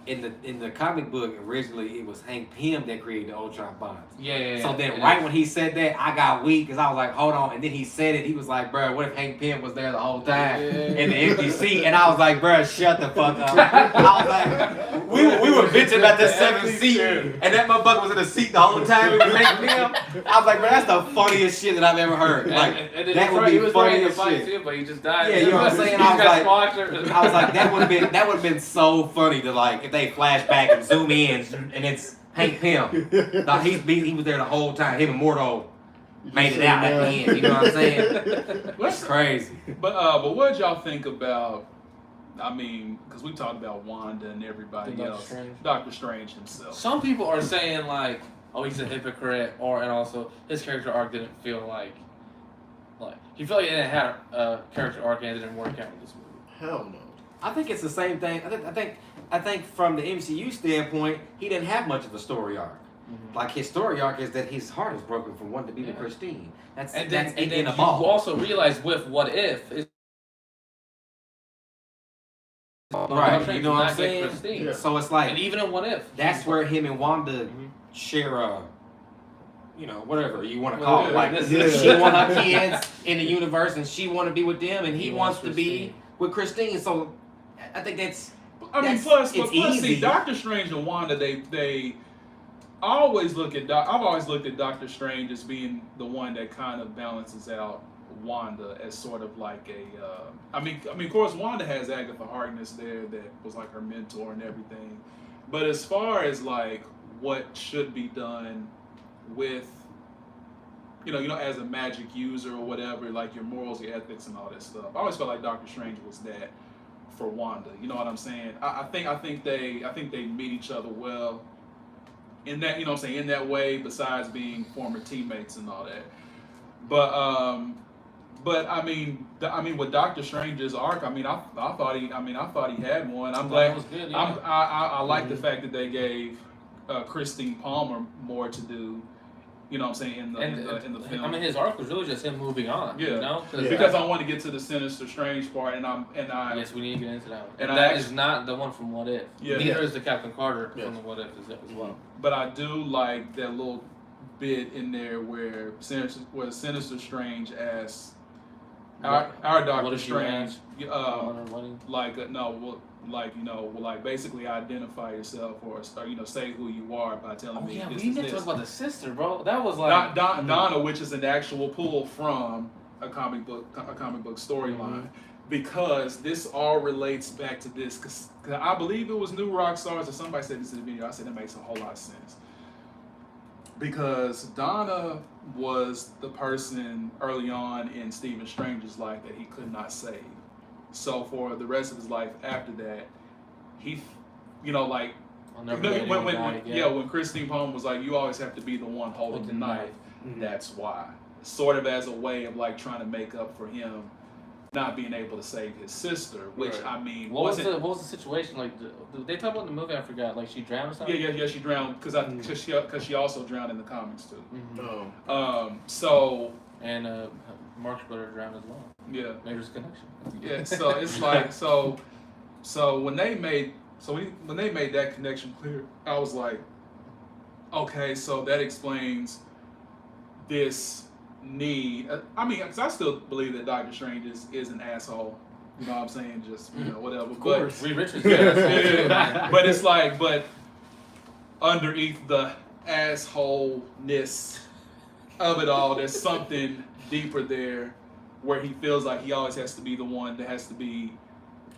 in the comic book originally it was Hank Pym that created the Ultron bots. Yeah. So then right when he said that, I got weak because I was like, hold on. And then he said it. He was like, bro, what if Hank Pym was there the whole time in the empty seat? And I was like, bro, shut the fuck up. I was like, we were bitching about the 7th seat, and that motherfucker was in the seat the whole time. It was Hank Pym. I was like, bro, that's the funniest shit that I've ever heard. Like, and that would be funny as shit. Too, but he just died. Yeah, you know what I'm saying? I was like, that would have been so funny to like if they flash back and zoom in and it's Hank Pym. No, he was there the whole time. Him and Mordo made it out at the end. You know what I'm saying? That's crazy. But what did y'all think about? I mean, because we talked about Wanda and everybody else. Doctor Strange himself. Some people are saying like, oh, he's a hypocrite, and also his character arc didn't feel like he felt like he didn't have a character arc and it didn't work out in this movie. Hell no. I think it's the same thing. I think from the MCU standpoint, he didn't have much of a story arc. Mm-hmm. Like his story arc is that his heart is broken from wanting to be with Christine. That's then you also realize with What If. Right, you know what I'm saying? Yeah. So it's like, and even in What If, that's where him and Wanda share a, whatever you want to call it. Like she want her kids in the universe, and she want to be with them, and he wants to be with Christine. So I think that's. Plus, see, Doctor Strange and Wanda, they always look at. I've always looked at Doctor Strange as being the one that kind of balances out Wanda as sort of like a. I mean, of course, Wanda has Agatha Harkness there that was like her mentor and everything, but as far as like what should be done with, as a magic user or whatever, like your morals, your ethics, and all that stuff, I always felt like Doctor Strange was that for Wanda. You know what I'm saying? I think they meet each other well in that, in that way, besides being former teammates and all that. But I mean with Doctor Strange's arc, I thought he had one. I'm glad. Was good, yeah. I like the fact that they gave Christine Palmer more to do. You know what I'm saying, in the film. I mean, his arc was really just him moving on. Yeah. Because I want to get to the Sinister Strange part, and I. Yes, we need to get into that one. And that is not the one from What If. Yeah. Neither is the Captain Carter from the What If as well. But I do like that little bit in there where Sinister Strange asks our Doctor Strange, basically identify yourself or say who you are by telling me. Yeah, we didn't talk about the sister, bro. That was like Donna, which is an actual pull from a comic book storyline, because this all relates back to this. Because I believe it was New Rockstars or somebody said this in the video. I said that makes a whole lot of sense. Because Donna was the person early on in Stephen Strange's life that he could not save. So for the rest of his life after that, he, when Christine Palmer was like, you always have to be the one holding the knife. Mm-hmm. That's why. Sort of as a way of like trying to make up for him not being able to save his sister, which right. What was the situation like? Did they talk about the movie? I forgot. Like she drowned or something? Yeah, she drowned because she also drowned in the comics too. Mm-hmm. So Mark's brother drowned as well. Yeah, there's a connection. Yeah, so it's like so when they made that connection clear, I was like, okay, so that explains this need. Because I still believe that Doctor Strange is an asshole. You know what I'm saying? Just whatever. Of course, Reed Richards. But it's like, underneath the assholeness of it all, there's something deeper there, where he feels like he always has to be the one that has to be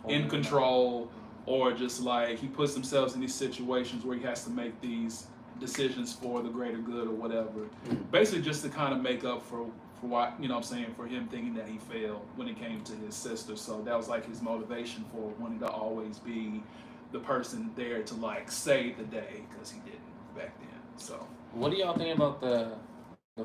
in control, or just like he puts himself in these situations where he has to make these decisions for the greater good or whatever. Basically just to kind of make up for what, you know what I'm saying, for him thinking that he failed when it came to his sister. So that was like his motivation for wanting to always be the person there to like save the day, because he didn't back then. So what do y'all think about the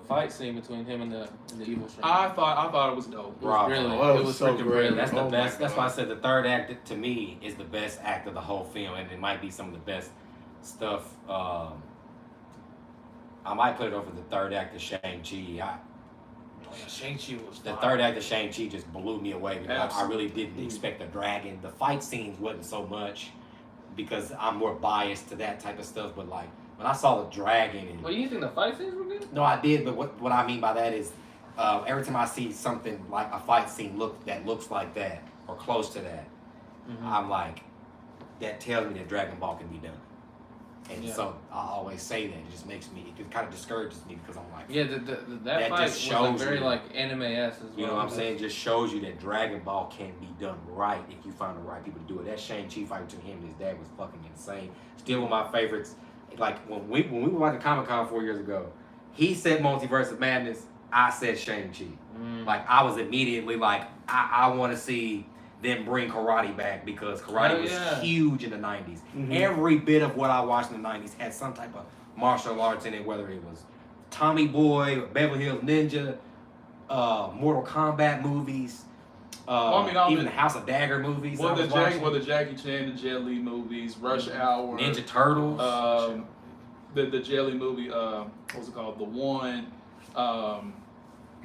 fight scene between him and the evil stranger? I thought it was dope. It was so freaking great. brilliant. That's the best. That's why I said the third act to me is the best act of the whole film, and it might be some of the best stuff. I might put it over the third act of Shang-Chi. Shang-Chi was The third act of Shang-Chi just blew me away because I really didn't expect the dragon. The fight scenes wasn't so much because I'm more biased to that type of stuff. But like when I saw the dragon, and well, you think the fight scenes were good? no, I did. But what I mean by that is every time I see something like a fight scene that looks like that or close to that, I'm like, that tells me that Dragon Ball can be done. And so I always say that. It just makes me, it kind of discourages me because I'm like, that fight was like very like anime-esque as well. You know what I'm saying? It just shows you that Dragon Ball can be done right if you find the right people to do it. That Shang-Chi fight between him and his dad was fucking insane. Still one of my favorites. Like when we were watching Comic-Con 4 years ago, he said Multiverse of Madness, I said Shang-Chi. Like I was immediately like, I want to see them bring karate back because karate was huge in the 90s. Every bit of what I watched in the 90s had some type of martial arts in it, whether it was Tommy Boy, or Beverly Hills Ninja, Mortal Kombat movies, even the House of Dagger movies. Well, the Jackie Chan, the Jet Li movies, Rush Hour, Ninja Turtles, the Jet Li movie, what was it called? The One.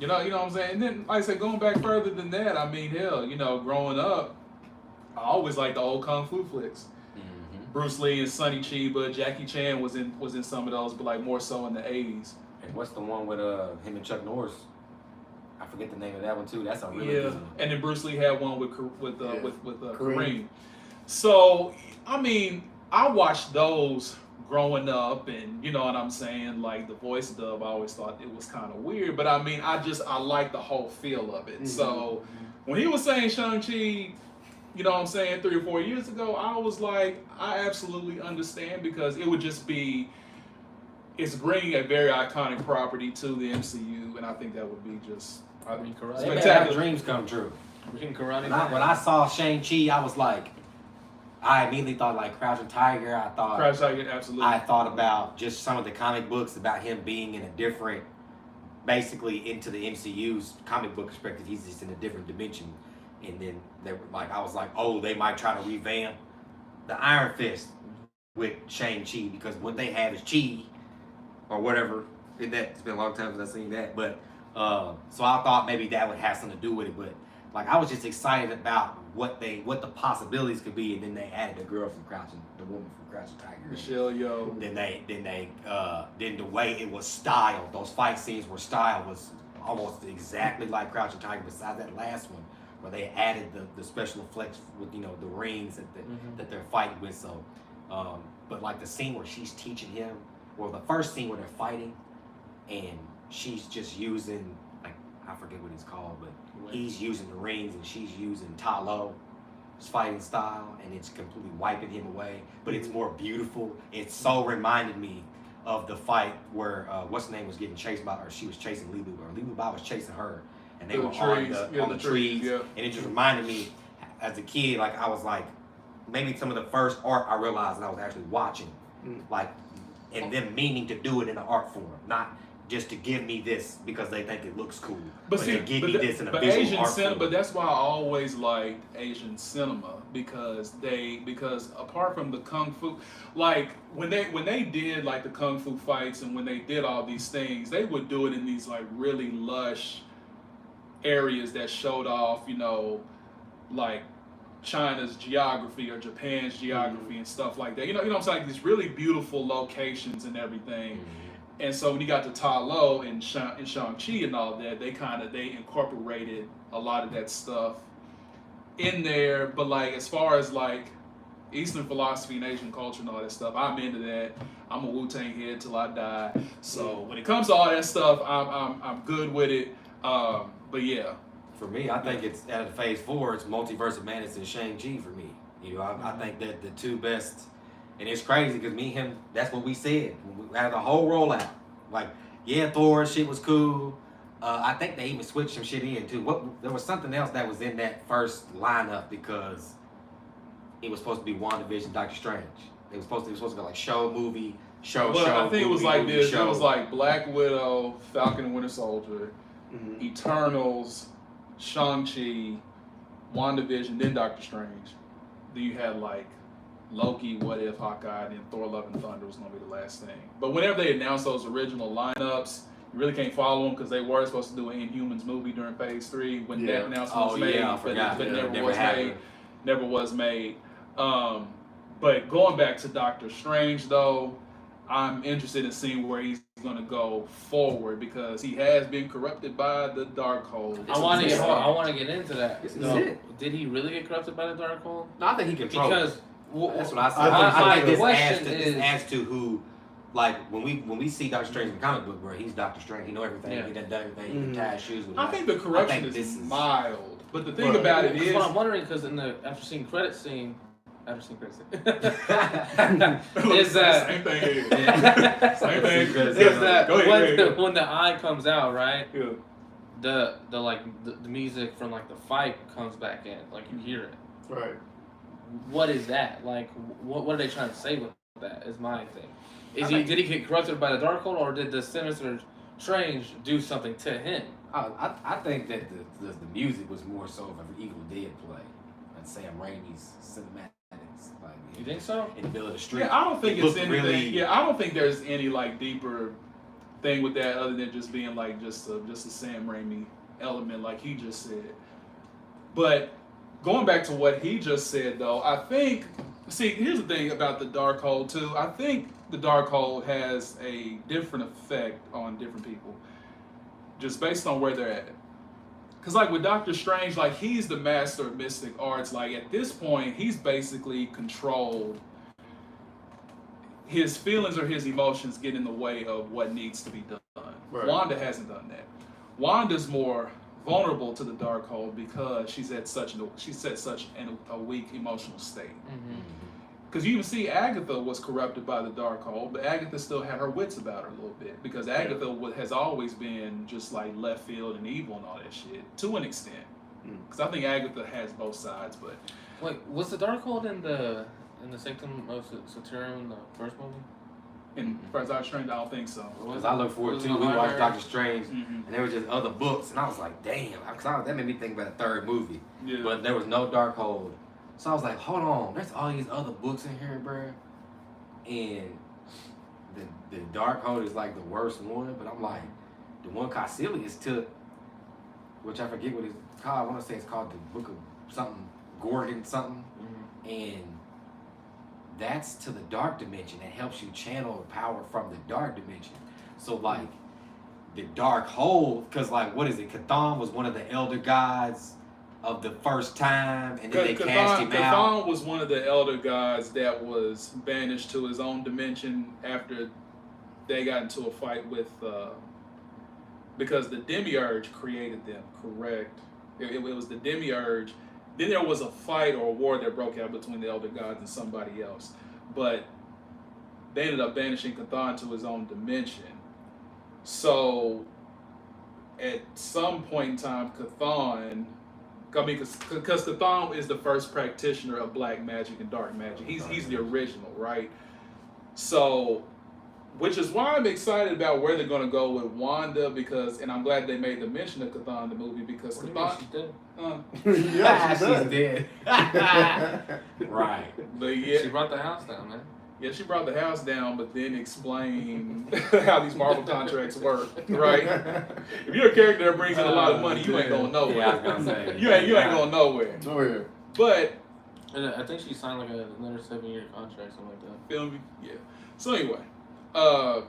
You know what I'm saying? And then, like I said, going back further than that, I mean, hell, you know, growing up, I always liked the old kung fu flicks. Bruce Lee and Sonny Chiba, Jackie Chan was in some of those, but like more so in the 80s. And what's the one with him and Chuck Norris? I forget the name of that one too. That's a really good one. And then Bruce Lee had one with Kareem. So, I mean, I watched those growing up, and you know what I'm saying, like the voice dub, I always thought it was kind of weird, but I mean, I like the whole feel of it. So when he was saying Shang-Chi, you know what I'm saying, 3 or 4 years ago, I was like, I absolutely understand, because it would just be, it's bringing a very iconic property to the MCU, and I think that would be just, I mean, spectacular. Dreams come true. When I saw Shang-Chi, I was like, I immediately thought like Crouching Tiger. Crouching Tiger, absolutely. I thought about just some of the comic books about him being in a different, basically into the MCU's comic book perspective. He's just in a different dimension. And then they were like, I was like, oh, they might try to revamp the Iron Fist with Shang-Chi, because what they have is chi or whatever. It's been a long time since I've seen that. But so I thought maybe that would have something to do with it. But like I was just excited about what the possibilities could be, and then they added the woman from Crouching Tiger. Michelle Yeoh. Then the way it was styled, those fight scenes were styled was almost exactly like Crouching Tiger. Besides that last one, where they added the special effects with the rings that they're fighting with. So, but like the scene where she's teaching him, well, the first scene where they're fighting, and she's just using, like, I forget what it's called, but he's using the rings and she's using Ta Lo's fighting style, and it's completely wiping him away. But it's more beautiful. It so reminded me of the fight where what's her name was getting chased by, or she was chasing Li Lu, or Li Lu Bai was chasing her, and they were on the trees. Yeah. And it just reminded me, as a kid, like I was like, maybe some of the first art I realized, and I was actually watching, like, and them meaning to do it in an art form, not just to give me this because they think it looks cool, but to give me this in a visual Asian art cinema, form. But that's why I always liked Asian cinema, because apart from the kung fu, like when they did like the kung fu fights, and when they did all these things, they would do it in these like really lush areas that showed off, like China's geography or Japan's geography and stuff like that. You know what I'm saying? Like these really beautiful locations and everything. And so when you got to Ta Lo and Shang-Chi and all that, they incorporated a lot of that stuff in there. But like as far as like Eastern philosophy and Asian culture and all that stuff, I'm into that. I'm a Wu-Tang head till I die. So when it comes to all that stuff, I'm good with it. But yeah. For me, I think it's out of Phase 4. It's Multiverse of Madness and Shang-Chi for me. You know, I think that the two best, and it's crazy because me and him, that's what we said. We had the whole rollout. Like, yeah, Thor shit was cool. I think they even switched some shit in too. There was something else that was in that first lineup because it was supposed to be WandaVision, Doctor Strange. It was supposed to go like show, movie, show, but show. I think movie, it was like movie, this. show. It was like Black Widow, Falcon and Winter Soldier, Eternals, Shang-Chi, WandaVision, then Doctor Strange. Then you had like Loki, What If, Hawkeye, and then Thor: Love and Thunder was going to be the last thing. But whenever they announced those original lineups, you really can't follow them because they were supposed to do an Inhumans movie during Phase 3 when that announcement was made, but never was made. But going back to Doctor Strange, though, I'm interested in seeing where he's going to go forward because he has been corrupted by the Darkhold. I want to get into that. Did he really get corrupted by the Darkhold? No, I think he controlled. Because that's what I said. I think this adds to who. Like when we see Doctor Strange in the comic book, bro, he's Doctor Strange. He know everything. He done everything. He can tie his shoes with. I think the corruption is mild, but the thing about it is, what I'm wondering because in the after scene credit scene, is same thing. Same thing. Is that when the eye comes out, right? Yeah. The music from like the fight comes back in, like you hear it. Right. What is that? Like, what are they trying to say with that? Is my thing. Did he get corrupted by the Darkhold, or did the Sinister Strange do something to him? I think that the music was more so of an Evil Dead play, like Sam Raimi's cinematics. Like, you think so? In the middle of the street. Yeah, I don't think it's anything. Really, I don't think there's any like deeper thing with that other than just being like just a Sam Raimi element, like he just said. But going back to what he just said, though, I think. See, here's the thing about the Darkhold too. I think the Darkhold has a different effect on different people, just based on where they're at. Because like with Doctor Strange, like he's the master of mystic arts. Like at this point, he's basically controlled. His feelings or his emotions get in the way of what needs to be done. Right. Wanda hasn't done that. Wanda's more vulnerable to the Darkhold because she's at such a weak emotional state. Because you even see Agatha was corrupted by the Darkhold, but Agatha still had her wits about her a little bit because Agatha has always been just like left field and evil and all that shit to an extent. Because I think Agatha has both sides. But wait, was the Darkhold in the Sanctum of Saturn in the first movie? In first Doctor Strange, I don't think so. Because I look forward to we watched Doctor Strange, and there were just other books, and I was like, damn, that made me think about a third movie. Yeah. But there was no Darkhold. So I was like, hold on, there's all these other books in here, bro. And the Darkhold is like the worst one, but I'm like, the one Caecilius took, which I forget what it's called. I want to say it's called the Book of something, Gorgon something. And that's to the dark dimension. It helps you channel power from the dark dimension. So like the Darkhold, because like what is it? Chthon was one of the elder gods of the first time, and then they cast him out. Chthon was one of the elder gods that was banished to his own dimension after they got into a fight with because the Demiurge created them. Correct. It was the Demiurge. Then there was a fight or a war that broke out between the elder gods and somebody else, but they ended up banishing Chthon to his own dimension. So at some point in time, Chthon, because Chthon is the first practitioner of black magic and dark magic. He's the original, right? So, which is why I'm excited about where they're going to go with Wanda, and I'm glad they made the mention of Chthon in the movie because Chthon. She's dead. Yeah, she's dead. Right. But yeah, she brought the house down, man. Yeah, she brought the house down, but then explained how these Marvel contracts work, right? If you're a character that brings in a lot of money, you ain't going nowhere. Yeah, I was gonna say. You ain't going nowhere. Nowhere. But I think she signed like another 7-year contract, something like that. Feel me? Yeah. So anyway, because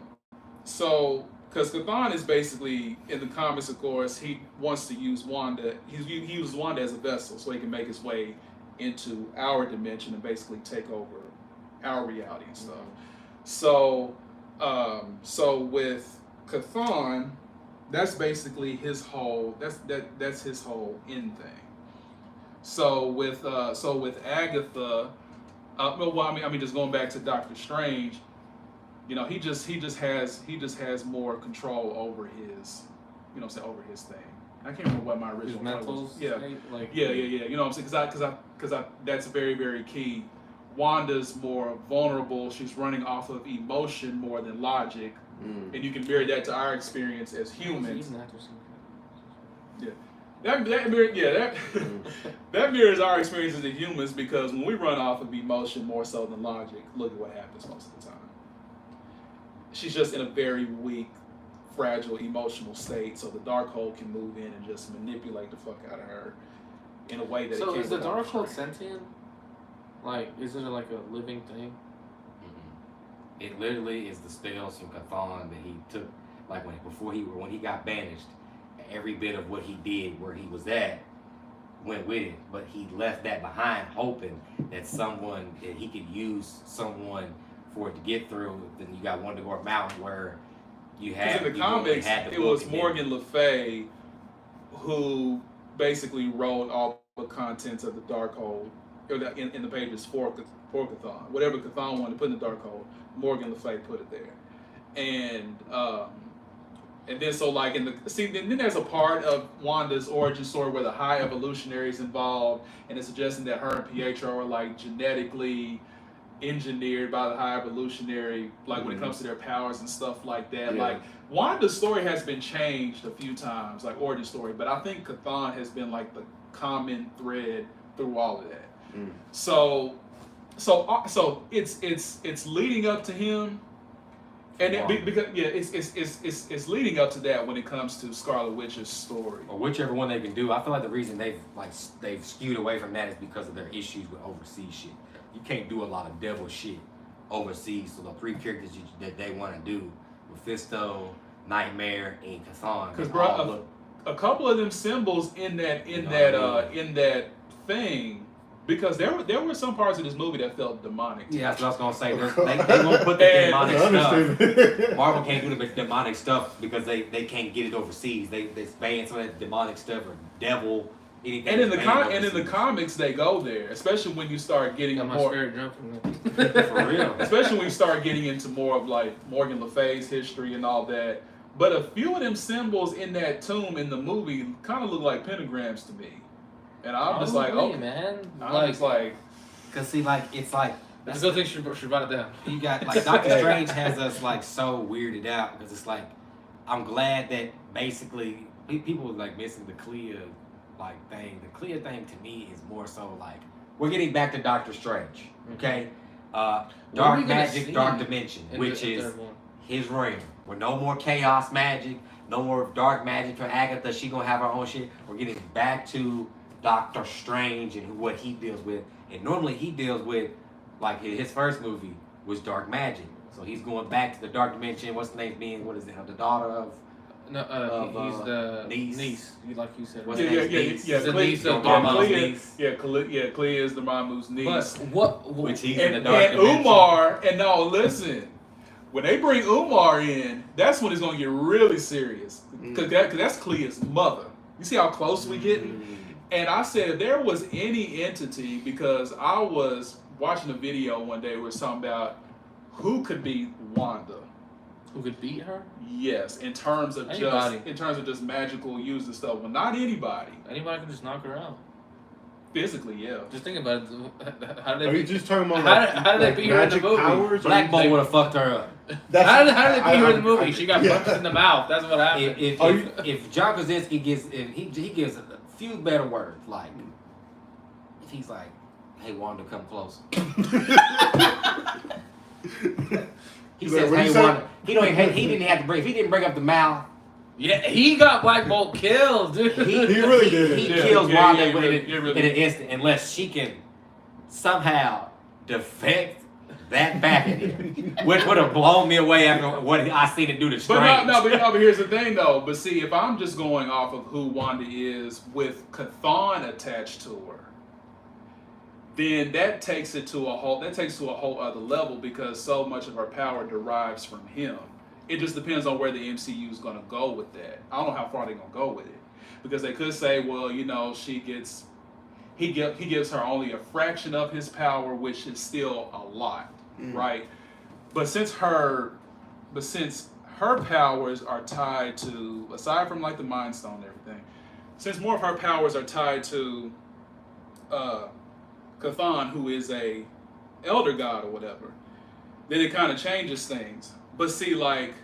Chthon is basically in the comics, of course, he wants to use Wanda. He uses Wanda as a vessel so he can make his way into our dimension and basically take over our reality and stuff. So with Chthon, that's basically his whole. That's his whole end thing. So with Agatha, just going back to Doctor Strange, you know, he just has more control over his, you know, what I'm saying, over his thing. I can't remember what my original point was. Yeah, yeah. You know what I'm saying? Because that's very, very key. Wanda's more vulnerable. She's running off of emotion more than logic, and you can mirror that to our experience as humans. Yeah, that mirrors our experience as humans, because when we run off of emotion more so than logic, look at what happens most of the time. She's just in a very weak, fragile emotional state, so the Darkhold can move in and just manipulate the fuck out of her in a way that. So it can't. Is the Darkhold sentient? Like, is it like a living thing? Mm-hmm. It literally is the spells from Chthon that he took. Like when he got banished, every bit of what he did, where he was at, went with it. But he left that behind, hoping that he could use someone for it to get through. Then you got Wonder Mountain, where you had in the comics, it was Morgan Le Fay who basically wrote all the contents of the Darkhold in the pages for Chthon. Whatever Chthon wanted to put in the Darkhold, Morgan Le Fay put it there. And then so like then there's a part of Wanda's origin story where the High Evolutionary is involved, and it's suggesting that her and Pietro are like genetically engineered by the High Evolutionary, like when it comes to their powers and stuff like that. Yeah. Like Wanda's story has been changed a few times, like origin story, but I think Chthon has been like the common thread through all of that. So it's leading up to him, and it's leading up to that when it comes to Scarlet Witch's story, or whichever one they can do. I feel like the reason they've skewed away from that is because of their issues with overseas shit. You can't do a lot of devil shit overseas, so the three characters that they want to do, Mephisto, Nightmare, and Chthon. Because bro, a couple of them symbols in that thing. Because there were some parts of this movie that felt demonic. Yeah, that's what I was gonna say. They won't put the demonic stuff. Marvel can't do the demonic stuff because they can't get it overseas. They ban some of that demonic stuff or devil. Anything. And in the comics they go there, especially when you start getting more. For real. Especially when you start getting into more of like Morgan Le Fay's history and all that. But a few of them symbols in that tomb in the movie kind of look like pentagrams to me. And I'm just like, oh man, cause see, like it's like that's a good thing she brought it down. You got like Doctor Strange has us like so weirded out because it's like I'm glad that basically people were like missing the clear like thing. The clear thing to me is more so like we're getting back to Doctor Strange, okay? Dark magic, dark dimension, which is his realm. We're no more chaos magic, no more dark magic for Agatha. She gonna have her own shit. We're getting back to Doctor Strange and what he deals with. And normally he deals with, like his first movie was dark magic. So he's going back to the dark dimension. What's the name being? What is it? The daughter of? No, he's the niece. Like you said. What's niece? Yeah, the niece of Dormammu's niece. Yeah, Clea is Dormammu's niece. But which he's in the dark dimension. And Umar, and now listen, when they bring Umar in, that's when it's going to get really serious. Because that's Clea's mother. You see how close we getting? And I said, if there was any entity, because I was watching a video one day where it was talking about who could beat Wanda. Who could beat her? Yes, in terms of just magical use and stuff. Well, not anybody. Anybody can just knock her out. Physically, yeah. Just think about it. How did they? Are you just talking about how did they beat her in the movie? Powers, Black Bolt would have fucked her up. How did they beat her in the movie? She got punched in the mouth. That's what happened. If John Krasinski he gives a few better words, like if he's like, "Hey Wanda, come closer." He says, "Hey Wanda." He didn't have to bring. If he didn't bring up the mouth. Yeah, he got Black Bolt killed, dude. He really did. He kills Wanda in an instant, unless she can somehow defect that back at him, which would have blown me away after what I seen it do to Strange. But here's the thing, though. But see, if I'm just going off of who Wanda is with Chthon attached to her, then that takes it to a whole other level because so much of her power derives from him. It just depends on where the MCU is going to go with that. I don't know how far they're going to go with it. Because they could say, well, you know, he he gives her only a fraction of his power, which is still a lot, right? But since her powers are tied to, aside from like the Mind Stone and everything, since more of her powers are tied to Cthulhu, who is a elder god or whatever, then it kind of changes things. But see, like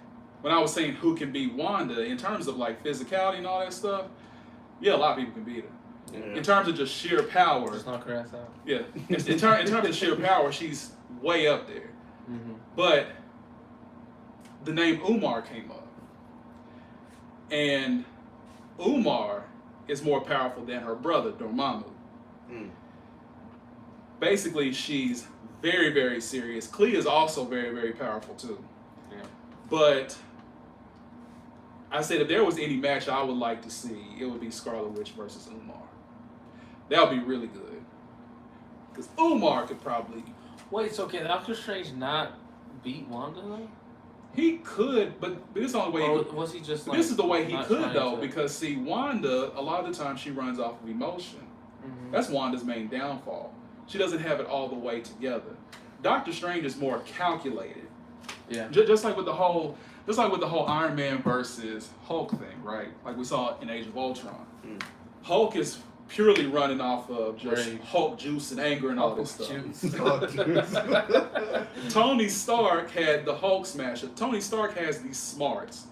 when I was saying who can beat Wanda in terms of like physicality and all that stuff, yeah, a lot of people can beat her. Yeah. In terms of just sheer power, just knock her ass out. Yeah, in terms of sheer power, she's way up there. Mm-hmm. But the name Umar came up, and Umar is more powerful than her brother Dormammu. Basically, she's very, very serious. Clea is also very, very powerful too. Yeah. But I said if there was any match I would like to see, it would be Scarlet Witch versus Umar. That would be really good. Because Umar could probably... Wait, so can Doctor Strange not beat Wanda though? He could, but this is the only way he could. Was he just like... This is the way he could though, because see, Wanda, a lot of the time she runs off of emotion. Mm-hmm. That's Wanda's main downfall. She doesn't have it all the way together. Doctor Strange is more calculated. Yeah. Just like with the whole Iron Man versus Hulk thing, right? Like we saw in Age of Ultron. Hulk is purely running off of just Hulk juice and anger and all this stuff. Tony Stark had the Hulk smasher. Tony Stark has these smarts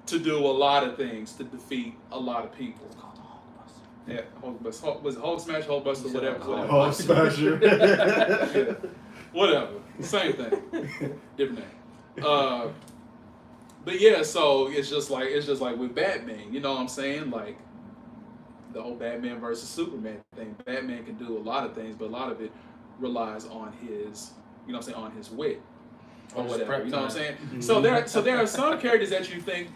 to do a lot of things to defeat a lot of people. Yeah, Hulkbuster. Was it Hulk Smash, Hulkbuster, whatever. Hulk Smasher. Yeah. Whatever. Same thing. Different name. But yeah, so it's just like with Batman, you know what I'm saying? Like the whole Batman versus Superman thing. Batman can do a lot of things, but a lot of it relies on his, you know what I'm saying, on his wit. Or whatever. You know what I'm saying? Mm-hmm. So there are some characters that you think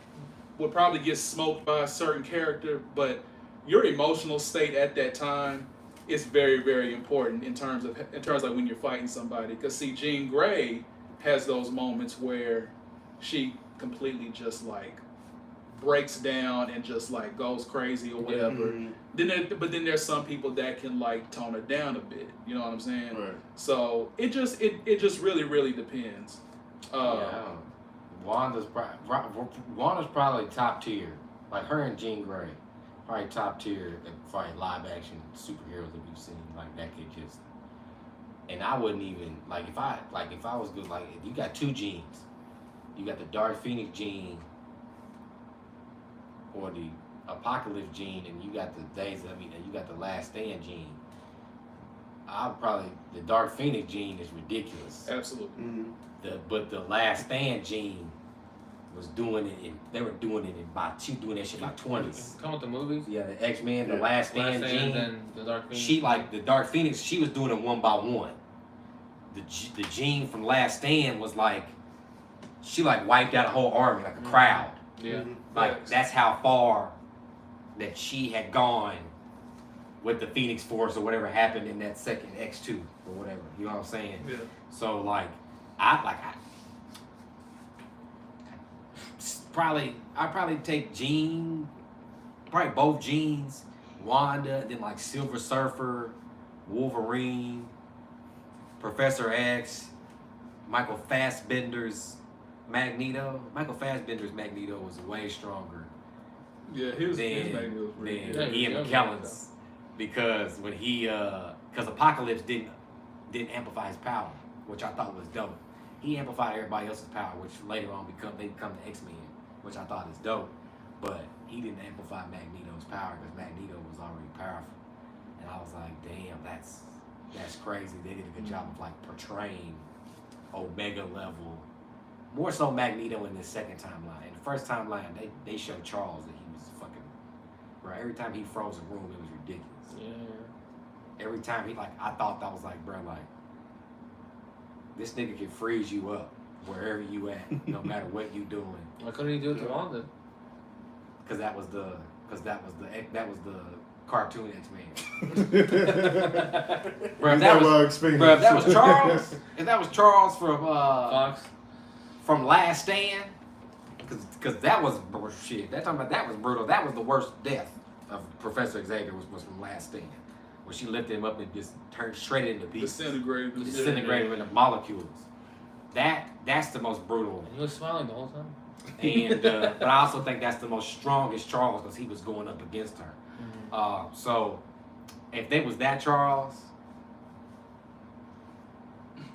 would probably get smoked by a certain character, but your emotional state at that time is very, very important in terms of like when you're fighting somebody. Because see, Jean Grey has those moments where she completely just like breaks down and just like goes crazy or whatever. Mm-hmm. But then there's some people that can like tone her down a bit. You know what I'm saying? Right. So it just really, really depends. Wanda's probably top tier. Like her and Jean Grey. Probably top tier, probably live action superheroes that we've seen. Like that could just, and I wouldn't even if I was good. Like if you got two genes, you got the Dark Phoenix gene or the Apocalypse gene, and you got you got the Last Stand gene. The Dark Phoenix gene is ridiculous. Absolutely. Mm-hmm. But the Last Stand gene was doing it she doing that shit like 20s. Come with the movies? Yeah, the X-Men, the Last Stand gene. And the Dark Phoenix. She the Dark Phoenix, she was doing it one by one. The gene from Last Stand was like, she like wiped out a whole army, like a crowd. Yeah. Like that's how far that she had gone with the Phoenix Force or whatever happened in that second X2 or whatever. You know what I'm saying? Yeah. So I'd probably take Jean, probably both Jeans, Wanda, then like Silver Surfer, Wolverine, Professor X, Michael Fassbender's Magneto. Michael Fassbender's Magneto was way stronger. Yeah, his Magneto was really good. Ian McKellen's, because when because Apocalypse didn't amplify his power, which I thought was dope. He amplified everybody else's power, which later on they become the X-Men, which I thought is dope. But he didn't amplify Magneto's power because Magneto was already powerful. And I was like, damn, that's crazy. They did a good job of like portraying Omega level. More so Magneto in the second timeline. In the first timeline, they showed Charles that he was fucking, bro. Every time he froze a room, it was ridiculous. Yeah. Every time I thought that was like, bro, like, this nigga can freeze you up wherever you at, no matter what you doing. Why couldn't he do it to Wanda? Because that was the cartoon X-Men. Bro, if that was Charles from Fox, from Last Stand, because that was shit. That was brutal. That was the worst death of Professor Xavier was from Last Stand. where she lifted him up and just turned shredded into pieces. Disintegrated Into molecules. That's the most brutal. And he was smiling the whole time. And but I also think that's the most strongest Charles because he was going up against her. So if they was that Charles,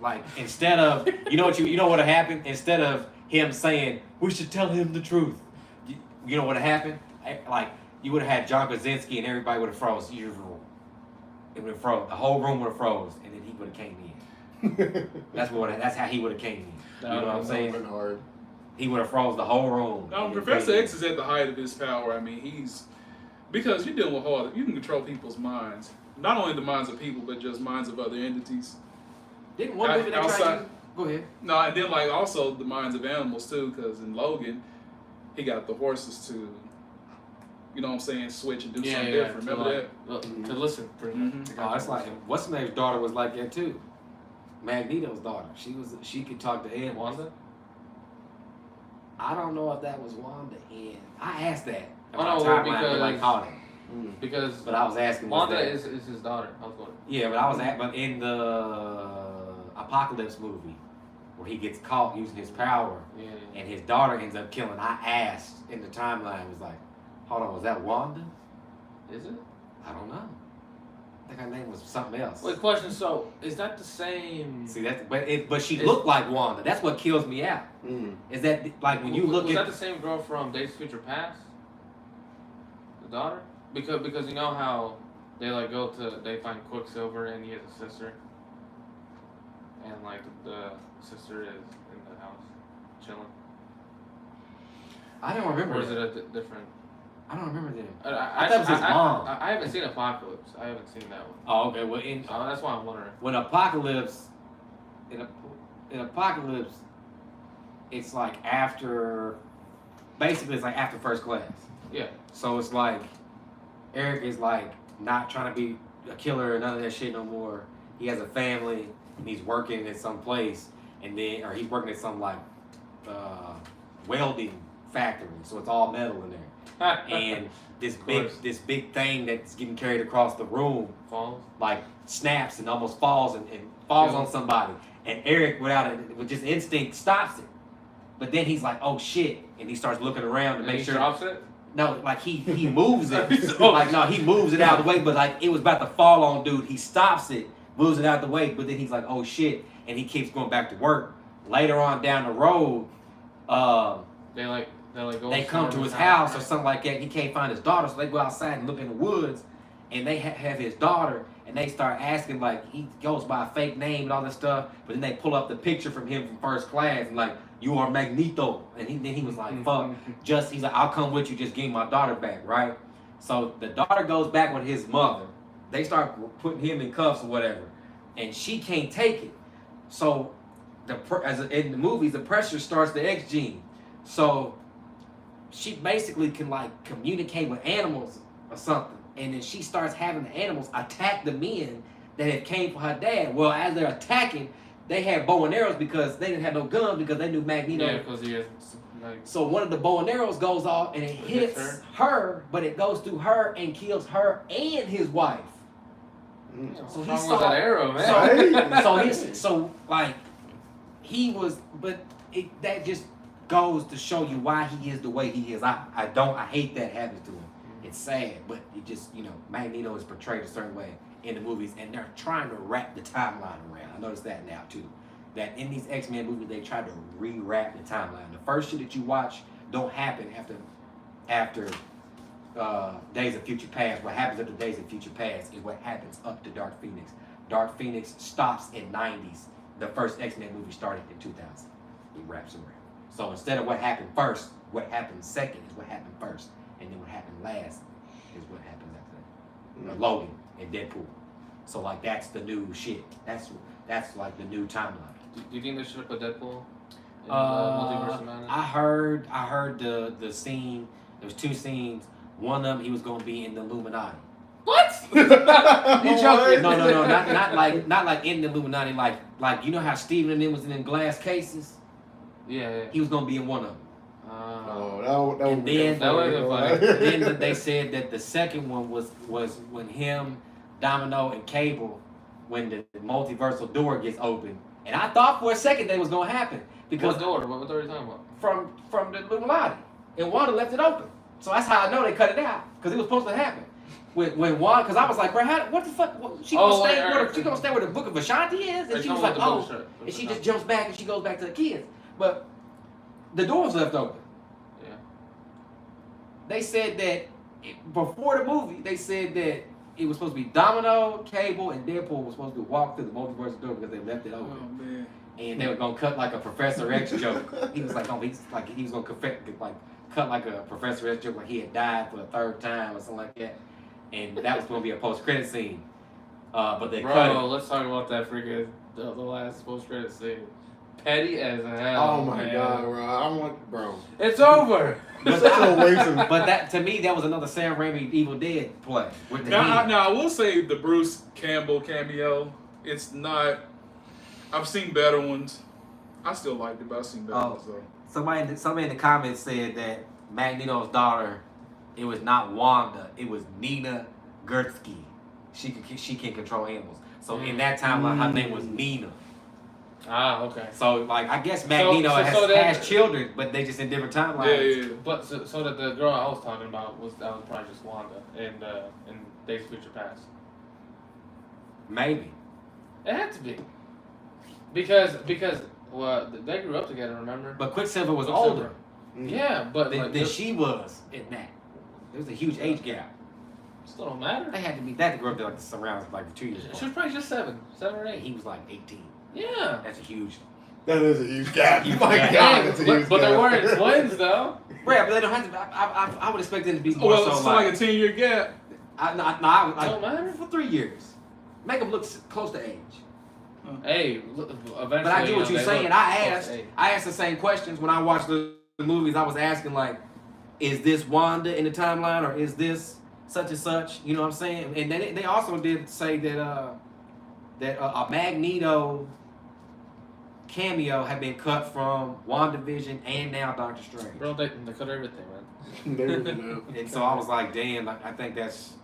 like instead of you know what would have happened? Instead of him saying we should tell him the truth, you know what would have happened? Like you would have had John Krasinski and everybody would have froze. It would have froze. The whole room would have froze, and then he would have came in. That's how he would have came in. You know what I'm saying? Hard. He would have froze the whole room. Professor X is at the height of his power. I mean, because you're dealing with all you can control people's minds. Not only the minds of people, but just minds of other entities. Didn't one movie that tried to... Go ahead. No, and then like also the minds of animals too, because in Logan, he got the horses to, you know what I'm saying, switch and do something different. Remember that? To listen, pretty much. Oh, it's like what's her name's daughter was like that too. Magneto's daughter. She could talk to animals. Wanda? I don't know if that was Wanda. And I asked that. Because but I was asking. Wanda is his daughter. I was wondering. Yeah, but in the Apocalypse movie, where he gets caught using his power, and his daughter ends up killing. I asked in the timeline, was like, hold on, was that Wanda? Is it? I don't know. I think her name was something else. Wait, question. So is that the same? See that, but she looked like Wanda. That's what kills me out. Is that like when you look was at that the same girl from Days of Future Past? The daughter? Because you know how they they find Quicksilver and he has a sister, and like the sister is in the house chilling. I don't remember. Or is it a different? I don't remember them. I thought it was his mom. I haven't seen Apocalypse. I haven't seen that one. Oh, okay. Well, that's why I'm wondering. When Apocalypse, in Apocalypse, it's like after, basically it's like after First Class. Yeah. So it's like, Eric is like not trying to be a killer or none of that shit no more. He has a family and he's working at some place, or he's working at some like welding factory. So it's all metal in there. And this big thing that's getting carried across the room like snaps and almost falls and falls on somebody. And Eric, with just instinct, stops it. But then he's like, "Oh shit!" And he starts looking around to make sure. Drops it? No, like he moves it. He moves it out of the way. But like it was about to fall on dude. He stops it, moves it out of the way. But then he's like, "Oh shit!" And he keeps going back to work. Later on down the road, they come to his house or something like that. He can't find his daughter, so they go outside and look in the woods, and they have his daughter, and they start asking, like, he goes by a fake name and all this stuff, but then they pull up the picture from him from First Class, and like, you are Magneto, and then he was like, fuck, he's like, I'll come with you, just give my daughter back, right? So the daughter goes back with his mother. They start putting him in cuffs or whatever, and she can't take it. So in the movies, the pressure starts the X gene. So she basically can like communicate with animals or something, and then she starts having the animals attack the men that had came for her dad. Well, as they're attacking, they had bow and arrows because they didn't have no guns because they knew Magneto. Yeah, because he has. So one of the bow and arrows goes off and it hits her, but it goes through her and kills her and his wife. So he saw that arrow, man. That just goes to show you why he is the way he is. I hate that happens to him. It's sad, but it just, Magneto is portrayed a certain way in the movies, and they're trying to wrap the timeline around. I noticed that now too. That in these X-Men movies, they try to re-wrap the timeline. The first shit that you watch don't happen after Days of Future Past. What happens after Days of Future Past is what happens up to Dark Phoenix. Dark Phoenix stops in 90s. The first X-Men movie started in 2000. It wraps around. So instead of what happened first, what happened second is what happened first. And then what happened last is what happens after that. Logan and Deadpool. So like that's the new shit. That's like the new timeline. Do you think they should have put Deadpool in Multiverse of Madness? I heard the scene. There was two scenes. One of them he was gonna be in the Illuminati. What? You joking? No, not like in the Illuminati. Like you know how Steven and them was in them glass cases. Yeah. He was gonna be in one of them. That would be funny. Then they said that the second one was when him, Domino and Cable when the multiversal door gets open. And I thought for a second that was gonna happen because what door? What door are you talking about? From the Illuminati, and Wanda left it open. So that's how I know they cut it out because it was supposed to happen. When Wanda, because I was like, bro, what the fuck? She gonna stay where the Book of Ashanti is, and she was like, and she just jumps back and she goes back to the kids. But the door was left open. Yeah. They said that before the movie, they said that it was supposed to be Domino, Cable, and Deadpool was supposed to walk through the multiverse door because they left it open. Oh man. And they were gonna cut like a Professor X joke. He was like, he was gonna cut like a Professor X joke, like he had died for the third time or something like that. And that was gonna be a post-credit scene. But they cut it. Let's talk about that freaking the last post-credit scene. Petty as hell. Oh my god, bro! I'm like, bro. It's over. It's such a waste of. But that to me, that was another Sam Raimi Evil Dead play. With the Now I will say the Bruce Campbell cameo. It's not. I've seen better ones. I still liked it, but I've seen better ones though. Somebody in the comments said that Magneto's daughter, it was not Wanda, it was Nina Gertzky. She can control animals. So in that timeline, her name was Nina. Ah, okay. So like I guess Magneto has children, but they just in different timelines. Yeah. But so that the girl I was talking about was probably just Wanda in Days of Future Past. Maybe. It had to be. Because well they grew up together, remember? But Quicksilver was older. Yeah, but than she was in that. There was a huge age gap. Still don't matter. They had to be that grew up to like around like 2 years. She was probably just 7 or 8. He was like 18. Yeah. That's a huge. That is a huge gap. My God, that's a huge gap. But they weren't twins though. Right, but they don't have to. I would expect them to be more it's like a 10-year gap. Don't matter for 3 years. Make them look close to age. Hey, eventually. But I get what you're saying. I asked the same questions when I watched the movies. I was asking like, is this Wanda in the timeline or is this such and such? You know what I'm saying? And then they also did say that a Magneto cameo had been cut from WandaVision and now Doctor Strange. Bro, they cut everything, man. They really do. And so I was like, damn, I think that's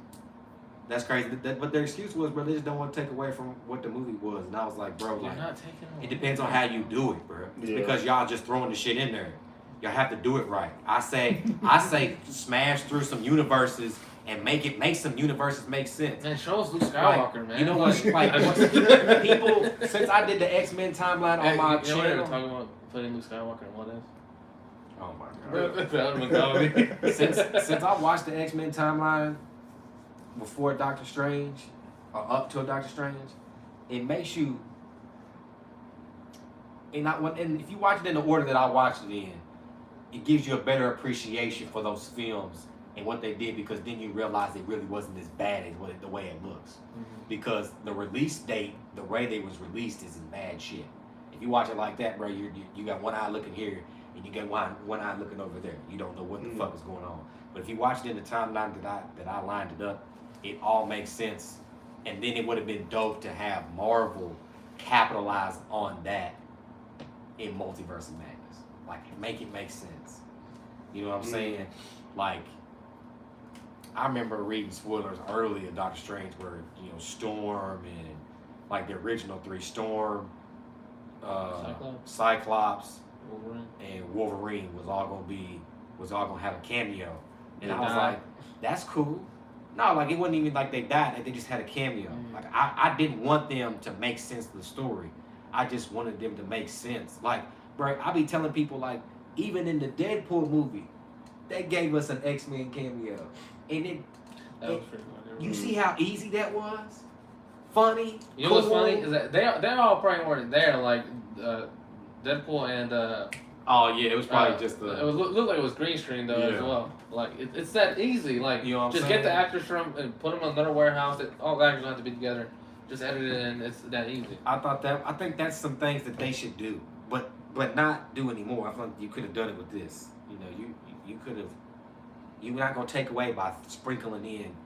crazy. But their excuse was, bro, they just don't want to take away from what the movie was. And I was like, bro, You're not taking away. it depends on how you do it, bro. It's because y'all just throwing the shit in there. Y'all have to do it right. I say smash through some universes and make some universes make sense. Man, show us Luke Skywalker, like, man. You know what? People, since I did the X-Men timeline on my channel. You know talking about putting Luke Skywalker in what is? Oh my god. That would be comedy. Since I watched the X-Men timeline before Doctor Strange, or up to Doctor Strange, it makes you. And if you watch it in the order that I watched it in, it gives you a better appreciation for those films and what they did, because then you realize it really wasn't as bad as the way it looks. Mm-hmm. Because the release date, the way they was released, is in bad shit. If you watch it like that, bro, you got one eye looking here and you got one eye looking over there. You don't know what the fuck is going on. But if you watch it in the timeline that I lined it up, it all makes sense. And then it would have been dope to have Marvel capitalize on that in Multiverse of Madness. Like, make it make sense. You know what I'm saying? Like, I remember reading spoilers early of Doctor Strange where, Storm and, like, the original 3, Storm, Cyclops, and Wolverine was all gonna have a cameo. And I was like, that's cool. No, like, it wasn't even like they died, they just had a cameo. Like, I didn't want them to make sense of the story. I just wanted them to make sense. Like, bro, I be telling people, like, even in the Deadpool movie, they gave us an X-Men cameo. And you see how easy that was? Funny. You know what's funny? Is that they're all probably weren't there, like Deadpool and oh yeah, it was probably just the. It looked like it was green screen though as well. Like it's that easy. Like you know what just I'm get saying? the actors from and put them in another warehouse. All the actors don't have to be together. Just edit it in. It's that easy. I think that's some things that they should do, but not do anymore. I feel like you could have done it with this. You could have. You're not gonna take away by sprinkling in,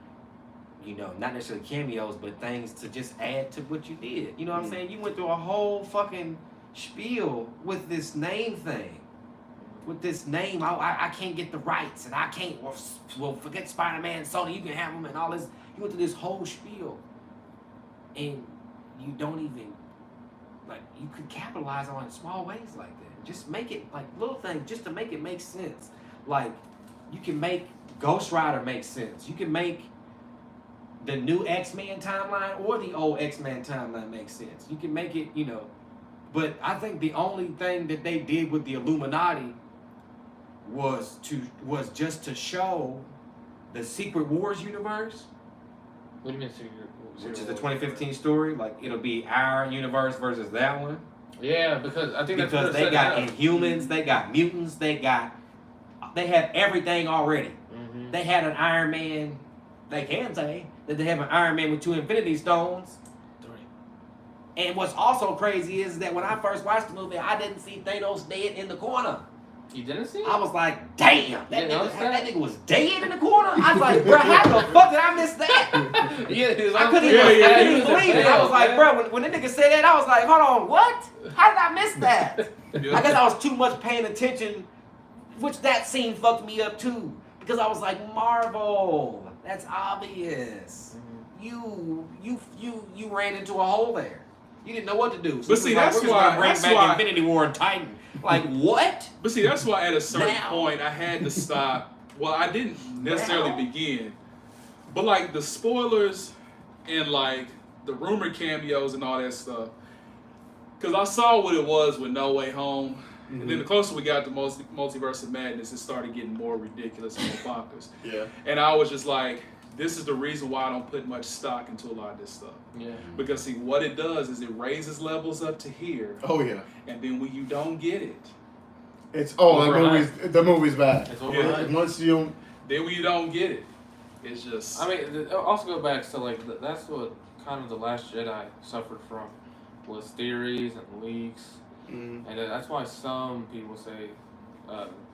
not necessarily cameos, but things to just add to what you did. You know what I'm saying? You went through a whole fucking spiel with this name thing. With this name, I can't get the rights, and I can't. Well, forget Spider-Man, Sony, you can have them, and all this. You went through this whole spiel, and you don't even like you could capitalize on it in small ways like that. Just make it like little things just to make it make sense. Like you can make Ghost Rider make sense. You can make the new X-Men timeline or the old X-Men timeline make sense. You can make it, you know. But I think the only thing that they did with the Illuminati was just to show the Secret Wars universe. What do you mean Secret? Which is the 2015 story. Like it'll be our universe versus that one. Yeah, because I think because they got Inhumans, they got mutants, they have everything already. Mm-hmm. They had an Iron Man. They can say that they have an Iron Man with 2 Infinity Stones. 3. And what's also crazy is that when I first watched the movie, I didn't see Thanos dead in the corner. You didn't see it? I was like, damn, that nigga was dead in the corner. I was like, bro, how the fuck did I miss that? Yeah, I couldn't even believe it. I was like, bro, when the nigga said that, I was like, hold on, what? How did I miss that? I guess I was too much paying attention, which that scene fucked me up too. Because I was like, Marvel, that's obvious. You ran into a hole there. You didn't know what to do. So but see, that's why bring back Infinity War and Titan. Like what? But see, that's why at a certain point I had to stop. Well, I didn't necessarily begin, but like the spoilers and like the rumor cameos and all that stuff. Because I saw what it was with No Way Home, and then the closer we got to Multiverse of Madness, it started getting more ridiculous and more bonkers. Yeah. And I was just like, this is the reason why I don't put much stock into a lot of this stuff. Yeah. Because see, what it does is it raises levels up to here. Oh yeah. And then when you don't get it, it's the movie's bad. It's overhyped. Once you then when you don't get it, it's just. I mean, also go back to like that's what kind of the Last Jedi suffered from was theories and leaks, and that's why some people say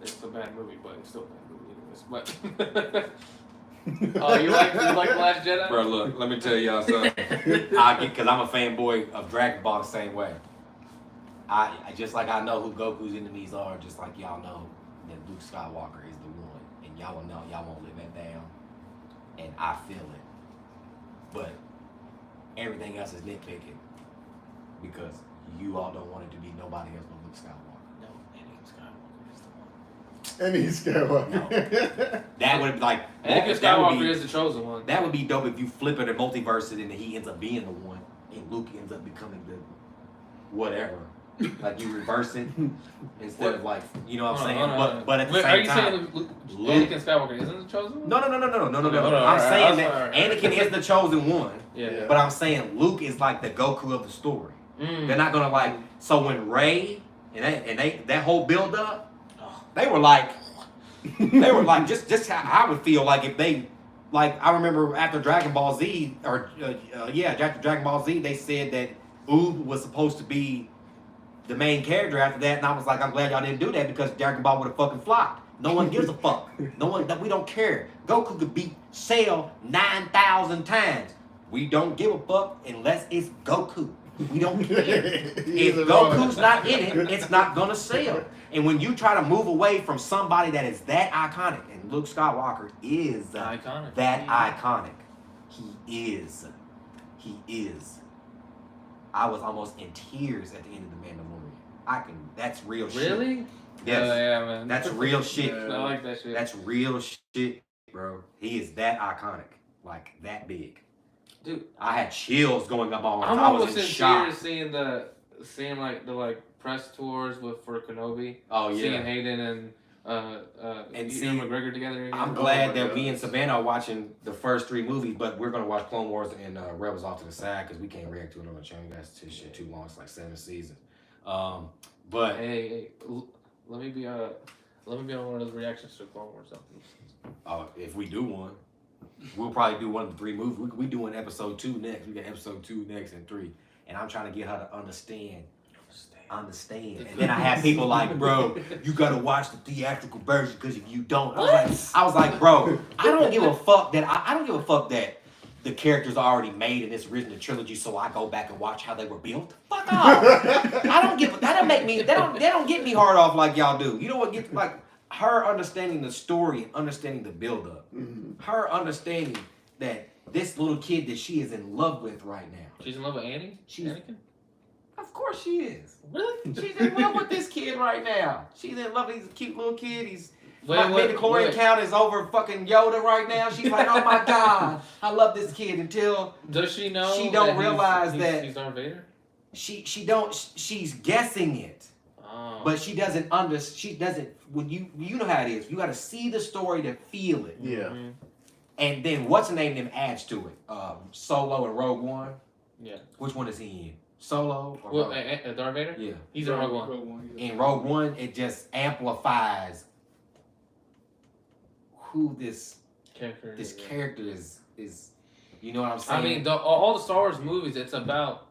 it's a bad movie, but it's still a bad movie anyways. But. Oh, you like The Last Jedi? Bro, look, let me tell y'all something. Because I'm a fanboy of Dragon Ball the same way. I just like I know who Goku's enemies are, just like y'all know that Luke Skywalker is the one. And y'all will know, y'all won't live that down. And I feel it. But everything else is nitpicking. Because you all don't want it to be nobody else but Luke Skywalker. No, Anakin Skywalker is the one. Anakin Skywalker. No. That would be like Anakin Skywalker is the chosen one. That would be dope if you flip it in multiverse and he ends up being the one, and Luke ends up becoming the whatever. Like you reverse it instead of like, you know what I'm saying? But at the same time, are you saying Anakin Skywalker isn't the chosen one? No. I'm saying that Anakin is the chosen one. Yeah. But I'm saying Luke is like the Goku of the story. They're not gonna like. So when Rey and they that whole build up, they were like just how I would feel like if they like. I remember after Dragon Ball Z after Dragon Ball Z, they said that Oob was supposed to be the main character after that, and I was like, I'm glad y'all didn't do that because Dragon Ball would have fucking flopped. No one gives a fuck. We don't care. Goku could beat Cell 9,000 times. We don't give a fuck unless it's Goku. We don't care. If Goku's not in it, it's not gonna sell. And when you try to move away from somebody that is that iconic, and Luke Skywalker is iconic. That iconic. He is. I was almost in tears at the end of The Mandalorian. That's real shit. Really? Yes. Yeah, man. That's real shit. I like that shit. That's real shit, bro. He is that iconic. Like, that big. Dude, I had chills going up on I'm I was almost in shock. tears seeing the press tours for Kenobi. Oh yeah. Seeing Hayden and seeing Ewan McGregor together again. I'm glad that we and Savannah are watching the first 3 movies, but we're gonna watch Clone Wars and Rebels off to the side because we can't react to it on the channel. That's shit too long. It's like 7 seasons. But hey, let me be on one of those reactions to Clone Wars something. If we do one, we'll probably do one of the 3 movies. We doing episode 2 next. We got episode 2 next and 3, and I'm trying to get her to understand. And then I have people like, bro, you gotta watch the theatrical version because if you don't, I was like, bro, I don't give a fuck that I don't give a fuck that the characters are already made in this original trilogy, so I go back and watch how they were built. Fuck off. I don't give. That don't make me. They don't get me hard off like y'all do. You know what gets like her understanding the story and understanding the build up. Her understanding that this little kid that she is in love with right now. She's in love with Annie? Anakin? Of course she is. Really? She's in love with this kid right now. She's in love with this cute little kid. My Wait. midichlorian count is over fucking Yoda right now. She's like, oh my God, I love this kid until does she know she don't realize that he's Darth Vader? She's guessing it. Oh. But she doesn't when you know how it is. You gotta see the story to feel it. Yeah. Mm-hmm. And then what's the name them adds to it? Solo and Rogue One. Yeah. Which one is he in? Solo or Rogue? Darth Vader? Yeah. He's in Rogue One. In Rogue One, it just amplifies who this character is. You know what I'm saying? I mean, all the Star Wars movies, it's about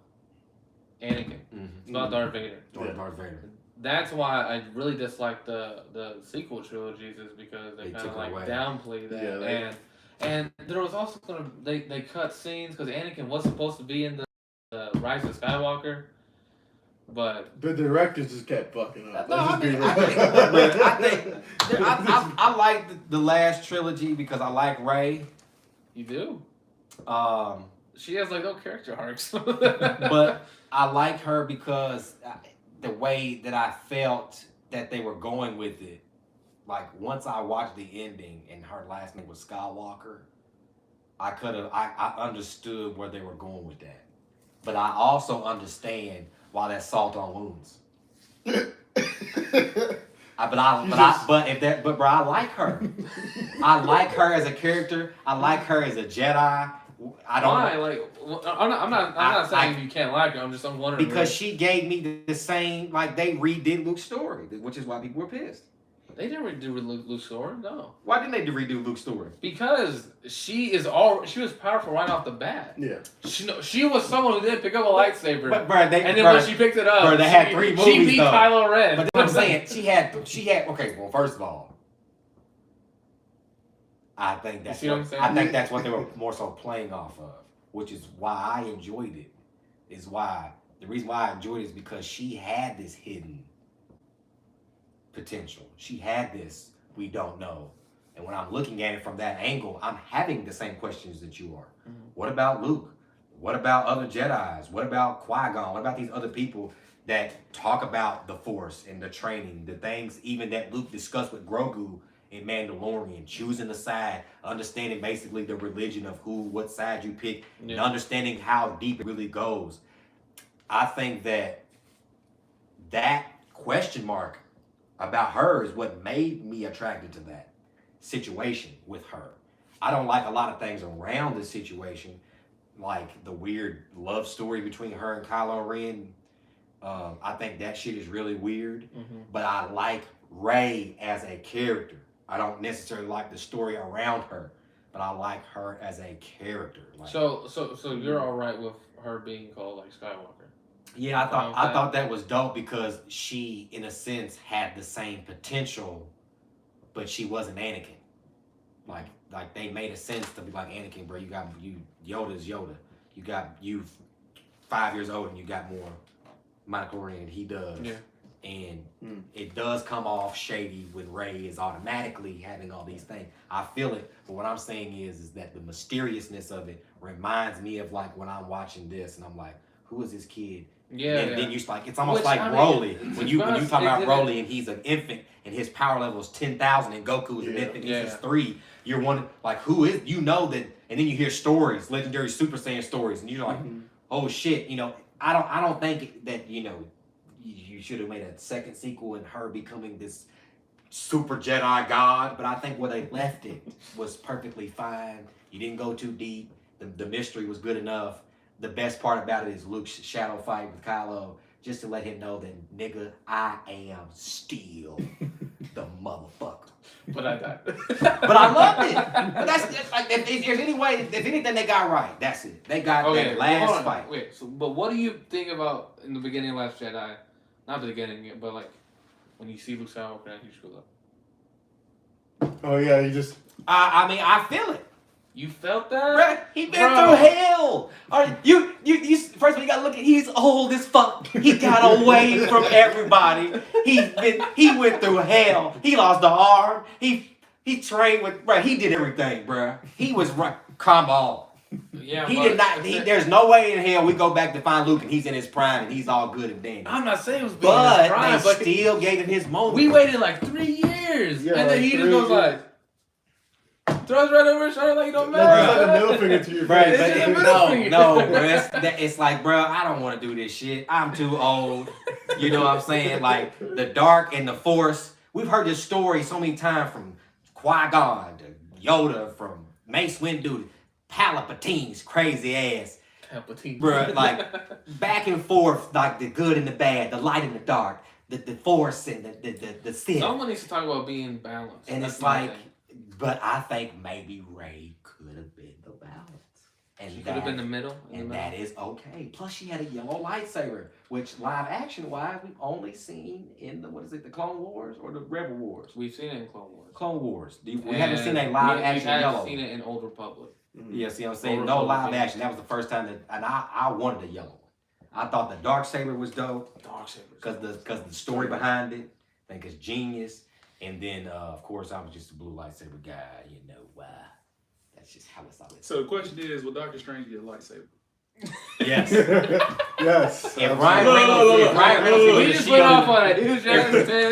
Anakin. Mm-hmm. It's about Darth Vader. Darth Vader. That's why I really dislike the sequel trilogies, is because they kind of like downplay that. Yeah, and there was also they cut scenes because Anakin was supposed to be in the Rise of Skywalker, but the directors just kept fucking up. No, I like the last trilogy because I like Rey. You do. She has like no character arcs. But I like her because the way that I felt that they were going with it, like once I watched the ending and her last name was Skywalker, I understood where they were going with that. But I also understand why that's salt on wounds. But I like her. I like her as a character. I like her as a Jedi. I don't. Why? Like, I'm not saying you can't like her. I'm wondering. Because she gave me the same, like they redid Luke's story, which is why people were pissed. They didn't redo Luke's story, no. Why didn't they redo Luke's story? Because she was powerful right off the bat. Yeah. She was someone who didn't pick up a lightsaber. But then when she picked it up, they had 3 movies. She beat Kylo Ren. But I'm saying she had. Okay, well, first of all, I think that's what they were more so playing off of, which is why I enjoyed it. The reason why I enjoyed it is because she had this hidden potential. She had this we don't know. And when I'm looking at it from that angle, I'm having the same questions that you are. Mm-hmm. What about Luke? What about other Jedis? What about Qui-Gon? What about these other people that talk about the Force and the training, the things even that Luke discussed with Grogu in Mandalorian, choosing the side, understanding basically the religion of what side you pick, and understanding how deep it really goes. I think that question mark about her is what made me attracted to that situation with her. I don't like a lot of things around this situation, like the weird love story between her and Kylo Ren. I think that shit is really weird, but I like Rey as a character. I don't necessarily like the story around her, but I like her as a character. Like, so you're all right with her being called like Skywalker? Yeah, I thought that was dope because she, in a sense, had the same potential, but she wasn't Anakin. Like they made a sense to be like, Anakin, bro, Yoda's Yoda. You 5 years old and you got more midichlorian than he does. Yeah. And it does come off shady when Rey is automatically having all these things. I feel it, but what I'm saying is that the mysteriousness of it reminds me of like when I'm watching this and I'm like, who is this kid? Yeah. And then you like, it's almost like Broly. When you talk about Broly and he's an infant and his power level is 10,000 and Goku is an infant, he's just 3. You're wondering like, who is, that, and then you hear stories, legendary Super Saiyan stories, and you're like, oh shit, I don't think that, you should have made a second sequel and her becoming this super Jedi god, but I think where they left it was perfectly fine. You didn't go too deep. The mystery was good enough. The best part about it is Luke's shadow fight with Kylo, just to let him know that, nigga, I am still the motherfucker. But I died. But I loved it. But that's like, if anything they got right, that's it. They got that last fight. Wait, but what do you think about in the beginning of Last Jedi? Not the beginning, but like when you see Luke Skywalker and he screws up. Oh yeah, you just. I mean, I feel it. You felt that? Bruh, he been through hell. You first of all, you gotta look at, he's old as fuck. He got away from everybody. He went through hell. He lost the arm. He trained with, he did everything, bruh. He was right. Come on. Yeah, He did not. There's no way in hell we go back to find Luke and he's in his prime and he's all good and dandy. I'm not saying it was being his But prime, they but still gave him his moment. we waited like 3 years, Yeah, and then like he just 3 goes years. like, throws right over his shoulder like you don't That's matter. like a middle finger to your Bruh, face. It's just a but middle finger. no, bro. It's like, bro, I don't want to do this shit. I'm too old. You know what I'm saying? Like the dark and the Force. We've heard this story so many times from Qui-Gon to Yoda, from Mace Windu, Palpatine's crazy ass. Bruh, like back and forth, like the good and the bad, the light and the dark, the Force and the Sith. Someone needs to talk about being balanced. And That's it's my like, thing. but I think maybe Rey could have been the balance. And She could have been the middle. And that is okay. Plus, she had a yellow lightsaber, which live action wise, we've only seen in the the Clone Wars or the Rebel Wars? We've seen it in Clone Wars. Clone Wars. We haven't seen a live action we yellow. haven't seen it in Old Republic. Yeah, see what I'm saying? Old No Republic live games. action. That was the first time that, and I wanted a yellow one. I thought the Darksaber was dope. Because the story behind it, I think it's genius. And then, of course, I was just a blue lightsaber guy, you know. That's just how it's always. So the question is, will Doctor Strange get a lightsaber? Yes. Yes. If Ryan Reynolds can We get a just went off shield, on it.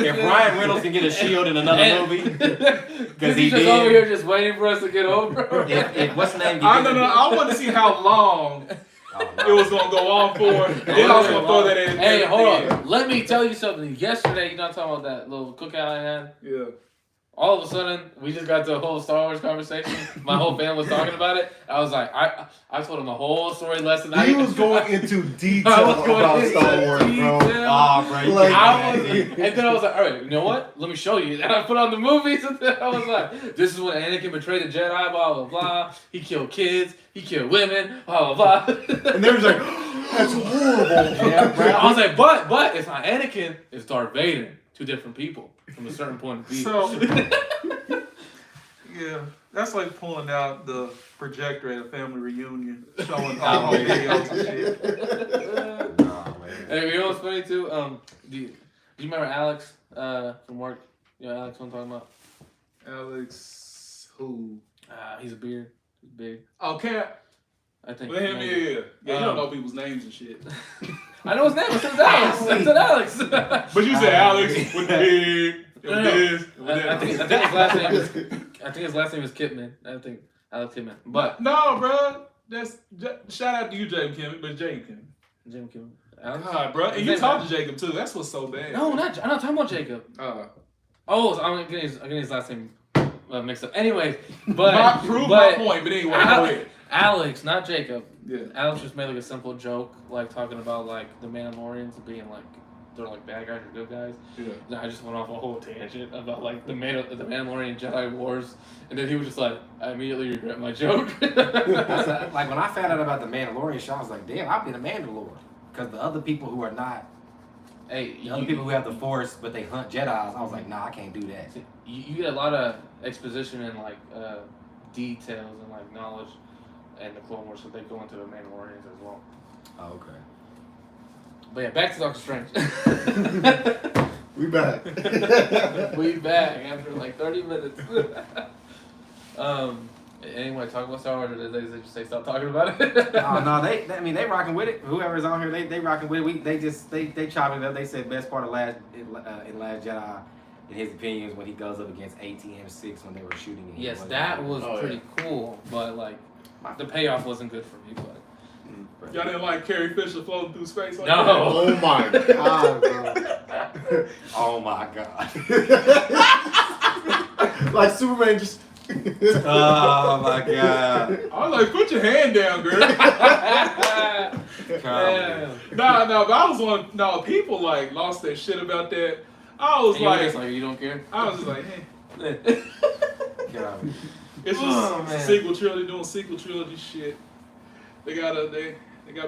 if Ryan Reynolds can get a shield in another movie, because he he's just did. over here just waiting for us to get over. If what's the name? I want to see how long it was gonna go on for. Then I was gonna throw that in. Hey, hold on. Let me tell you something. Yesterday, you know, talking about that little cookout I had. Yeah. All of a sudden, we just got to a whole Star Wars conversation. My whole family was talking about it. I was like, I told him the whole story lesson. He was going into detail I was going about into Star Wars, bro. detail. Oh, bro. you Like- can't do And then I was like, all right, you know what? Let me show you. And I put on the movies, and then I was like, this is when Anakin betrayed the Jedi, blah, blah, blah. He killed kids. He killed women, blah, blah, blah. And they was like, that's horrible. Yeah, bro. I was like, but it's not Anakin, it's Darth Vader. Two different people from a certain point of view. So, yeah, that's like pulling out the projector at a family reunion, showing all the videos and shit. Nah, man. Hey, you know what's funny too? Do you remember Alex from work? You know Alex, what I'm talking about? Alex, who? He's a beard. He's big. Okay. I think. Well, him, maybe. yeah. Yeah, you don't know people's names and shit. I know his name. I said Alex. I said Alex. But you said Alex with the beard, with No. this, with I that. think his last name is Kipman. I think Alex Kipman. But No, bro. That's shout out to you, Jacob Kimmett, but Jacob Kimmett. Jim Kipman. Alex? God, bro, and His you name- talked to Jacob too. That's what's so bad. No, I'm not talking about Jacob. Oh, so I'm getting his last name mixed up. Anyways, but prove my point. But anyway, go ahead. Alex, not Jacob. Yeah. Alex just made like a simple joke, like talking about like the Mandalorians being like they're like bad guys or good guys. Yeah. And I just went off a whole tangent about like the Mandalorian Jedi Wars, and then he was just like, I immediately regret my joke. Like when I found out about the Mandalorian show, I was like, damn, I'll be the Mandalorian. Because the other people who are not, Hey, the other people who have the Force but they hunt Jedis, I was like, nah, I can't do that. you get a lot of exposition and like details and like knowledge in the Clone Wars, so they go into the Mandalorians as well. Oh, okay. But yeah, back to Doctor Strange. We back. We back after like 30 minutes. Anybody talk about Star Wars, or did they just say stop talking about it? Oh no, they rocking with it. Whoever's on here, they rocking with it. They chopping it up. They said best part of Last Jedi, in his opinion, is when he goes up against ATM-6 when they were shooting. And Yes, that was pretty cool, but like the payoff wasn't good for me. But Y'all didn't like Carrie Fisher floating through space like No. that? Oh my god, bro. Oh my god. Like Superman just. Oh my god. I was like, put your hand down, girl. yeah. Nah, but I was on. No, people like lost their shit about that. I was And you were like, just like, you don't care. I was just like, hey, God. it's just Oh, man. sequel trilogy doing sequel trilogy shit. They gotta be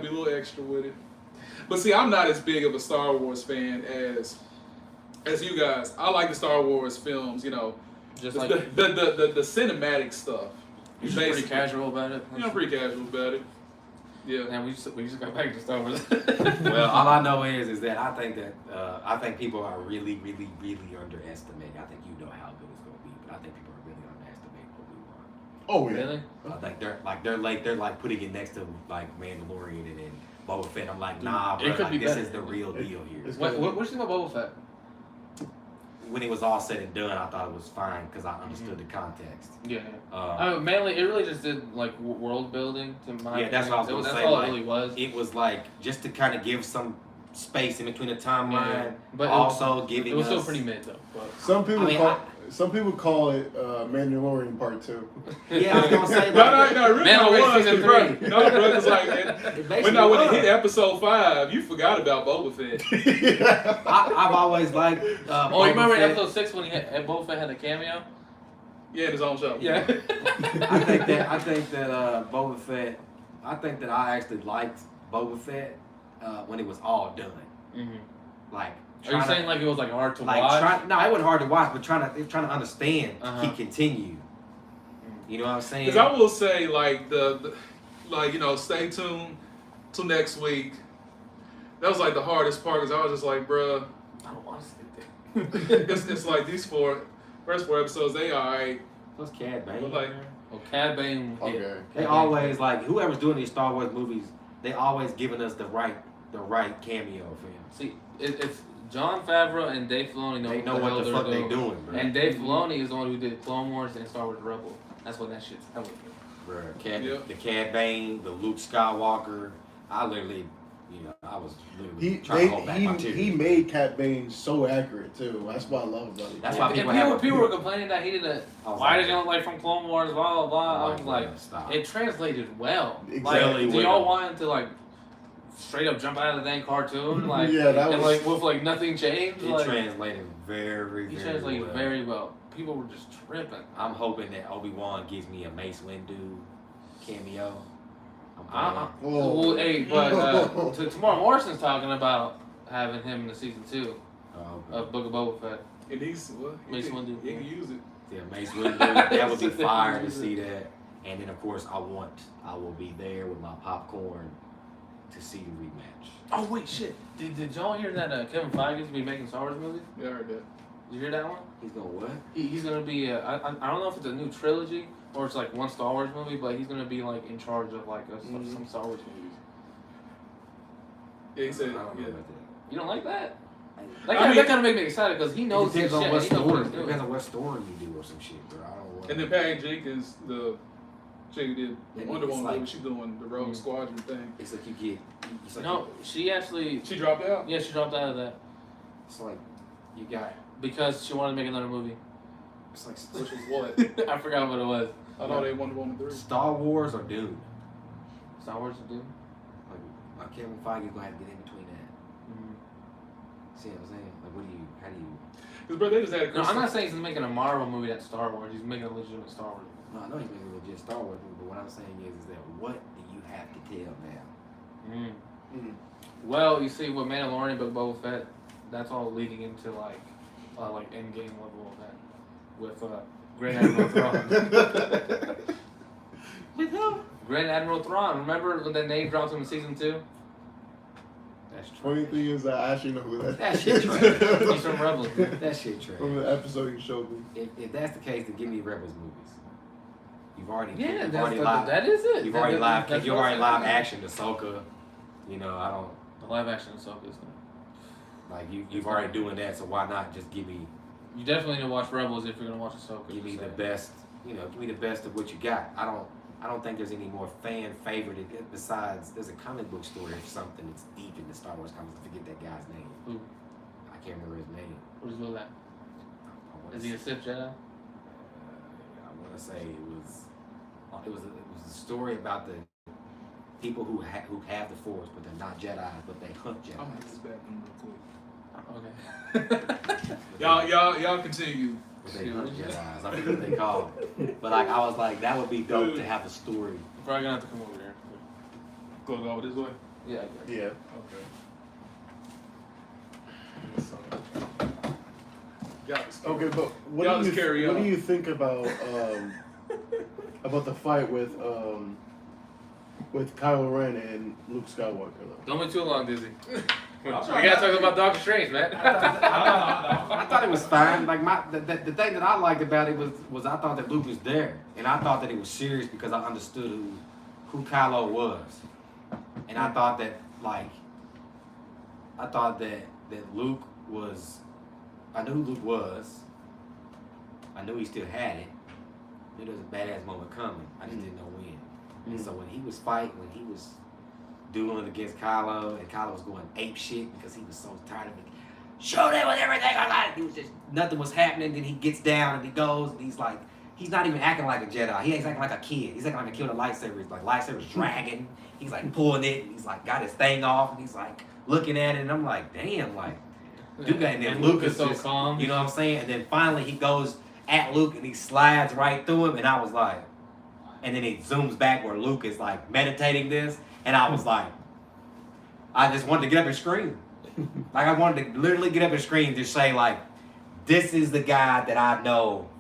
a little extra with it. But see, I'm not as big of a Star Wars fan as you guys. I like the Star Wars films, you know. Just The, like the cinematic stuff. you're just pretty casual about it. Yeah, I'm pretty casual about it. Yeah. Man, we just got back to Star Wars. Well, all I know is that I think people are really, really, really underestimating. I think you know how good it's gonna be, but I think people are really underestimating what we want. Oh yeah. Really? They're putting it next to like Mandalorian and then Boba Fett. I'm like, nah, It bro, could like, be this better. is the real deal here. What you think about Boba Fett? When it was all said and done, I thought it was fine because I understood the context. Yeah. Mainly, it really just did like world building to my. Yeah, that's what I was gonna say. That's all like, it really was. It was like just to kind of give some space in between the timeline, but also giving. It was us, still pretty mid though. But. Some people call it Mandalorian Part 2. Yeah, I was gonna say. No, really Mandalorian was, season bro. 3. No, bro, it's like when it hit episode 5, you forgot about Boba Fett. I've always liked. You Boba remember in Fett. episode 6 when Boba Fett had a cameo? Yeah, in his own show. Yeah. I think that Boba Fett. I think that I actually liked Boba Fett when it was all done. Mm-hmm. Like. Are you saying like it was like hard to like watch? No, it wasn't hard to watch, but trying to understand. He continued. You know what I'm saying? Because I will say, like stay tuned till next week. That was like the hardest part because I was just like, bruh. I don't want to see that. it's like these first four episodes, they alright. What's Cad Bane? But like, Cad Bane. Okay. They always like whoever's doing these Star Wars movies. They always giving us the right cameo for him. See, it's Jon Favreau and Dave Filoni know what the fuck they doing, bro. And Dave Filoni is the one who did Clone Wars and Star Wars Rebel. That's what that shit's hella good. The Cad Bane, the Luke Skywalker. I literally, I was literally trying to hold back my tears. He made Cad Bane so accurate too. That's what I love about it. That's why people were complaining that he didn't. Why did you look like from Clone Wars? Blah blah blah. I was like, stop. It translated well. Exactly. Like, do y'all want him to like straight up jump out of the dang cartoon? Like, yeah, that and was like with like nothing changed. It like, translated very he well. translated very well. People were just tripping. I'm hoping that Obi-Wan gives me a Mace Windu cameo. Well, hey, but tomorrow Morrison's talking about having him in the season 2 of Book of Boba Fett. And he's Mace Windu. He can use it. Yeah, Mace Windu. That would be fire to see that. And then of course I will be there with my popcorn to see the rematch. Oh wait, shit! Did y'all hear that Kevin Feige's be making Star Wars movies? Yeah, I heard that. Did you hear that one? He's gonna what? He's gonna be. I don't know if it's a new trilogy or it's like one Star Wars movie, but he's gonna be like in charge of like some Star Wars movies. Yeah, he said. I don't know about that. You don't like that? That kind of make me excited because he knows his shit. What He knows what story. he's doing. Depends on what story you do or some shit, bro. I don't want. And then Patty Jenkins, the chick who did And Wonder it's Woman, like- she's doing the Rogue Squadron thing. It's like you get. It's like No, she actually. She dropped out. Yeah, she dropped out of that It's like you got. because she wanted to make another movie. It's like Which was what? I forgot what it was. I thought they Wonder Woman 3. Star Wars or Dune. Star Wars to do. Like Kevin Feige's gonna have to get in between that. Mm-hmm. See what I'm saying? Like, how do you? Because bro, they just had. No, I'm not saying he's making a Marvel movie that's Star Wars. He's making a legitimate Star Wars movie. No, I know he's making a legit Star Wars movie, but what I'm saying is that what do you have to tell now? Well, you see, with Mandalorian, but Boba Fett, that's all leading into like Endgame level of that with Grand Admiral Thrawn. With who? Grand Admiral Thrawn. Remember when the name dropped him in season 2? That's true. Funny thing is that I actually know who that That is. shit trash. He's from Rebels. That shit trash. From the episode you showed me. If that's the case, then give me Rebels movies. You've already That is it. You've already live live action Ahsoka. I don't. The live action Ahsoka is good. Like you've already doing that, so why not just give me? You definitely need to watch Rebels if you're gonna watch Ahsoka. Give me the best. Give me the best of what you got. I don't think there's any more fan favorite besides there's a comic book story of something that's deep in the Star Wars comics. I forget that guy's name. Who? I can't remember his name. Who's with that? Is he a Sith Jedi? I want to say it was a story about the people who have the Force, but they're not Jedi, but they hunt Jedi. I'm gonna get this back in real quick. Okay. Y'all continue. But they hunt Jedis. I forget what they call them. But like I was like, that would be dope to have a story. You're probably gonna have to come over there. Go over this way. Yeah. Yeah. Okay. Okay, but Y'all just carry what on. do you think about the fight with Kylo Ren and Luke Skywalker though? Don't be too long, Dizzie. We gotta talk about Doctor Strange, man. I thought it was fine. Like the thing that I liked about it was I thought that Luke was there, and I thought that it was serious because I understood who Kylo was, and I thought that Luke was. I knew who Luke was. I knew he still had it. I knew there was a badass moment coming. I just didn't know when. And so when he was fighting, when he was dueling against Kylo, and Kylo was going ape shit because he was so tired of it. Show them with everything I got. He was just nothing was happening. Then he gets down and he goes and he's like, he's not even acting like a Jedi. He ain't acting like a kid. He's acting like a kid with a lightsaber. He's like lightsaber's dragging. He's like pulling it. And he's like got his thing off and he's like looking at it. And I'm like, damn, like. Dude, and then Luke is so calm. You know what I'm saying? And then finally he goes at Luke and he slides right through him. And I was like, and then he zooms back where Luke is like meditating this. And I was like, I just wanted to get up and scream. Like I wanted to literally get up and scream and just say like, this is the guy that I know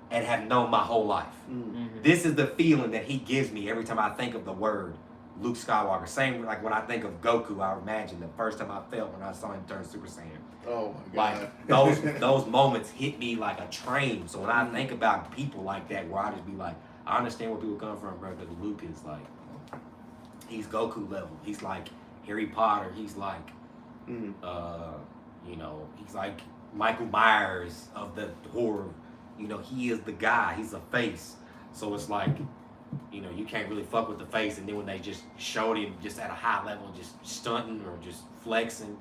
and have known my whole life. Mm-hmm. This is the feeling that he gives me every time I think of the word Luke Skywalker. Same like when I think of Goku, I imagine the first time I felt when I saw him turn Super Saiyan. Oh my God. Like those moments hit me like a train. So when I think about people like that, where I just be like, I understand where people come from, bro. Because Luke is like, he's Goku level. He's like Harry Potter. He's like, you know, he's like Michael Myers of the horror. You know, he is the guy. He's a face. So it's like, you know, you can't really fuck with the face. And then when they just showed him just at a high level, just stunting or just flexing,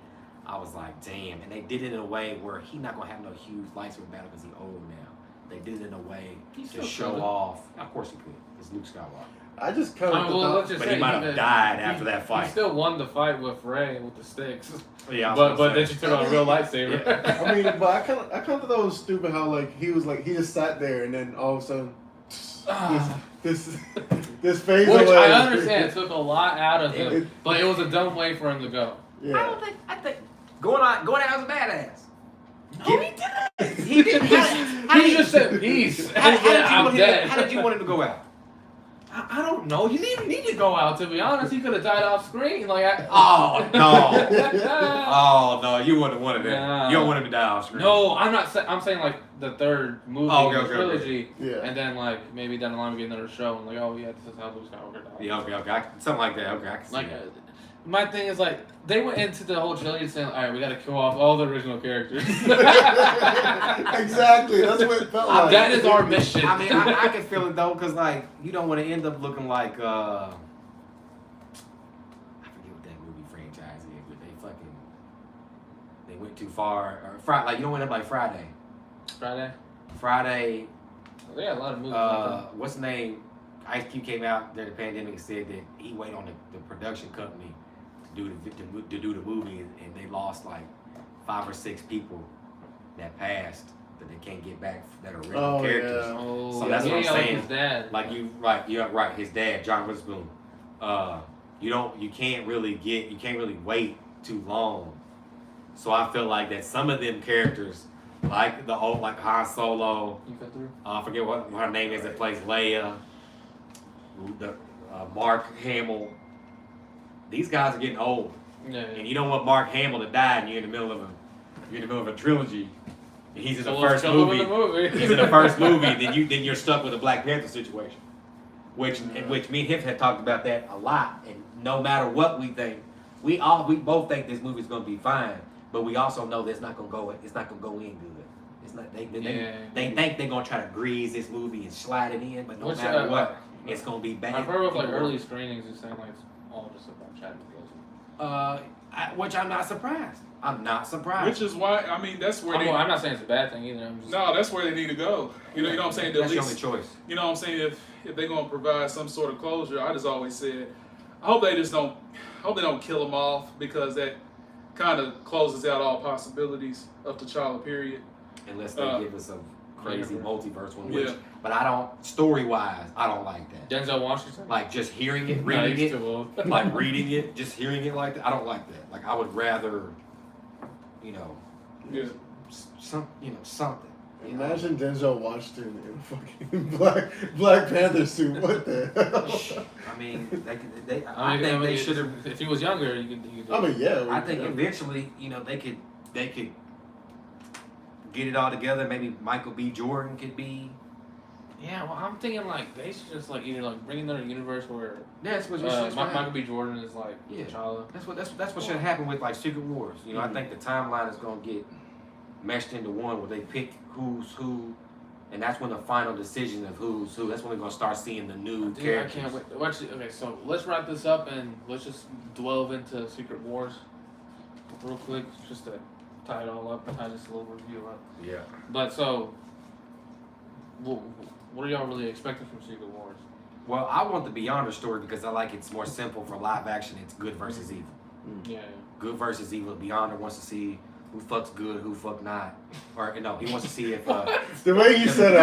I was like, damn. And they did it in a way where he not gonna have no huge lightsaber battle because he's old now. They did it in a way to show off. Of course he could. It's Luke Skywalker. I just kind of but he might have died after that fight. He still won the fight with Rey with the sticks. Yeah, but then she took on a real lightsaber. Yeah. I mean, but I kind of thought that was stupid how like he just sat there and then all of a sudden this phase which away. I understand it took a lot out of him, but it was a dumb way for him to go. Yeah. I think going out as a badass. No, he didn't. He didn't. He just said peace. How did you want him to go out? I don't know. You didn't even need to go out, to be honest. He could have died off screen. Oh no, you wouldn't have wanted that. Nah. You don't want him to die off screen. No, I'm not. I'm saying like the third movie in the trilogy, yeah. And then like maybe down the line we get another show and like, oh yeah, this is how Luke Skywalker died. Yeah, okay, something like that. Okay, I can see like. that. My thing is like they went into the whole trilogy saying, all right, we got to kill off all the original characters. Exactly, that's what it felt like. That is our mission. I mean, I can feel it though, cause like you don't want to end up looking like I forget what that movie franchise is, but they went too far. Or like you don't end up like Friday. Friday. Well, they got a lot of movies. What's the name? Ice Cube came out during the pandemic and said that he waited on the production company to do the movie, and they lost like 5 or 6 people that passed that they can't get back that are original characters. Yeah. So that's what I'm saying. His dad. Like you're right. His dad, John Witherspoon. You can't really wait too long. So I feel like that some of them characters, like the old like Han Solo, I forget what her name is that plays Leia. Mark Hamill. These guys are getting old, and you don't want Mark Hamill to die, and you're in the middle of a trilogy, and he's in the first movie. He's in the first movie, then you're stuck with a Black Panther situation, which me and him had talked about that a lot. And no matter what we think, we both think this movie's gonna be fine, but we also know that it's not gonna go in good. It's not. They think they're gonna try to grease this movie and slide it in, but no matter what. It's gonna be bad. I've heard of like early screenings and saying like it's all just about Chadwick Boseman. Which I'm not surprised. Which is why that's where I'm not saying it's a bad thing either. That's where they need to go. You know what I'm saying? That's the only choice. You know what I'm saying? If they're gonna provide some sort of closure, I just always said, I hope they don't kill them off, because that kind of closes out all possibilities of T'Challa. Period. Unless they give us a crazy multiverse one, but I don't, story-wise, I don't like that. Denzel Washington? Like, just hearing it, reading it, like, reading it, just hearing it like that, I don't like that. Like, I would rather, something. Imagine Denzel Washington in a fucking Black Panther suit. What the hell? I mean, I think they should have. If he was younger, you could do I mean, yeah. I think eventually, they could get it all together. Maybe Michael B. Jordan could be. Yeah, well, I'm thinking like they should just like either like bring another universe where That's what Michael B. Jordan is like T'Challa. That's what should happen with like Secret Wars. I think the timeline is gonna get meshed into one where they pick who's who, and that's when the final decision of who's who. That's when we're gonna start seeing the new characters. I can't wait. Actually, okay, so let's wrap this up and let's just delve into Secret Wars real quick, just to tie it all up, tie this little review up. Yeah. But so, what are y'all really expecting from Secret Wars? Well, I want the Beyonder story because I like it's more simple for live action. It's good versus evil. Yeah. Good versus evil. Beyonder wants to see who fucks good, who fuck not, or he wants to see if the way you said it,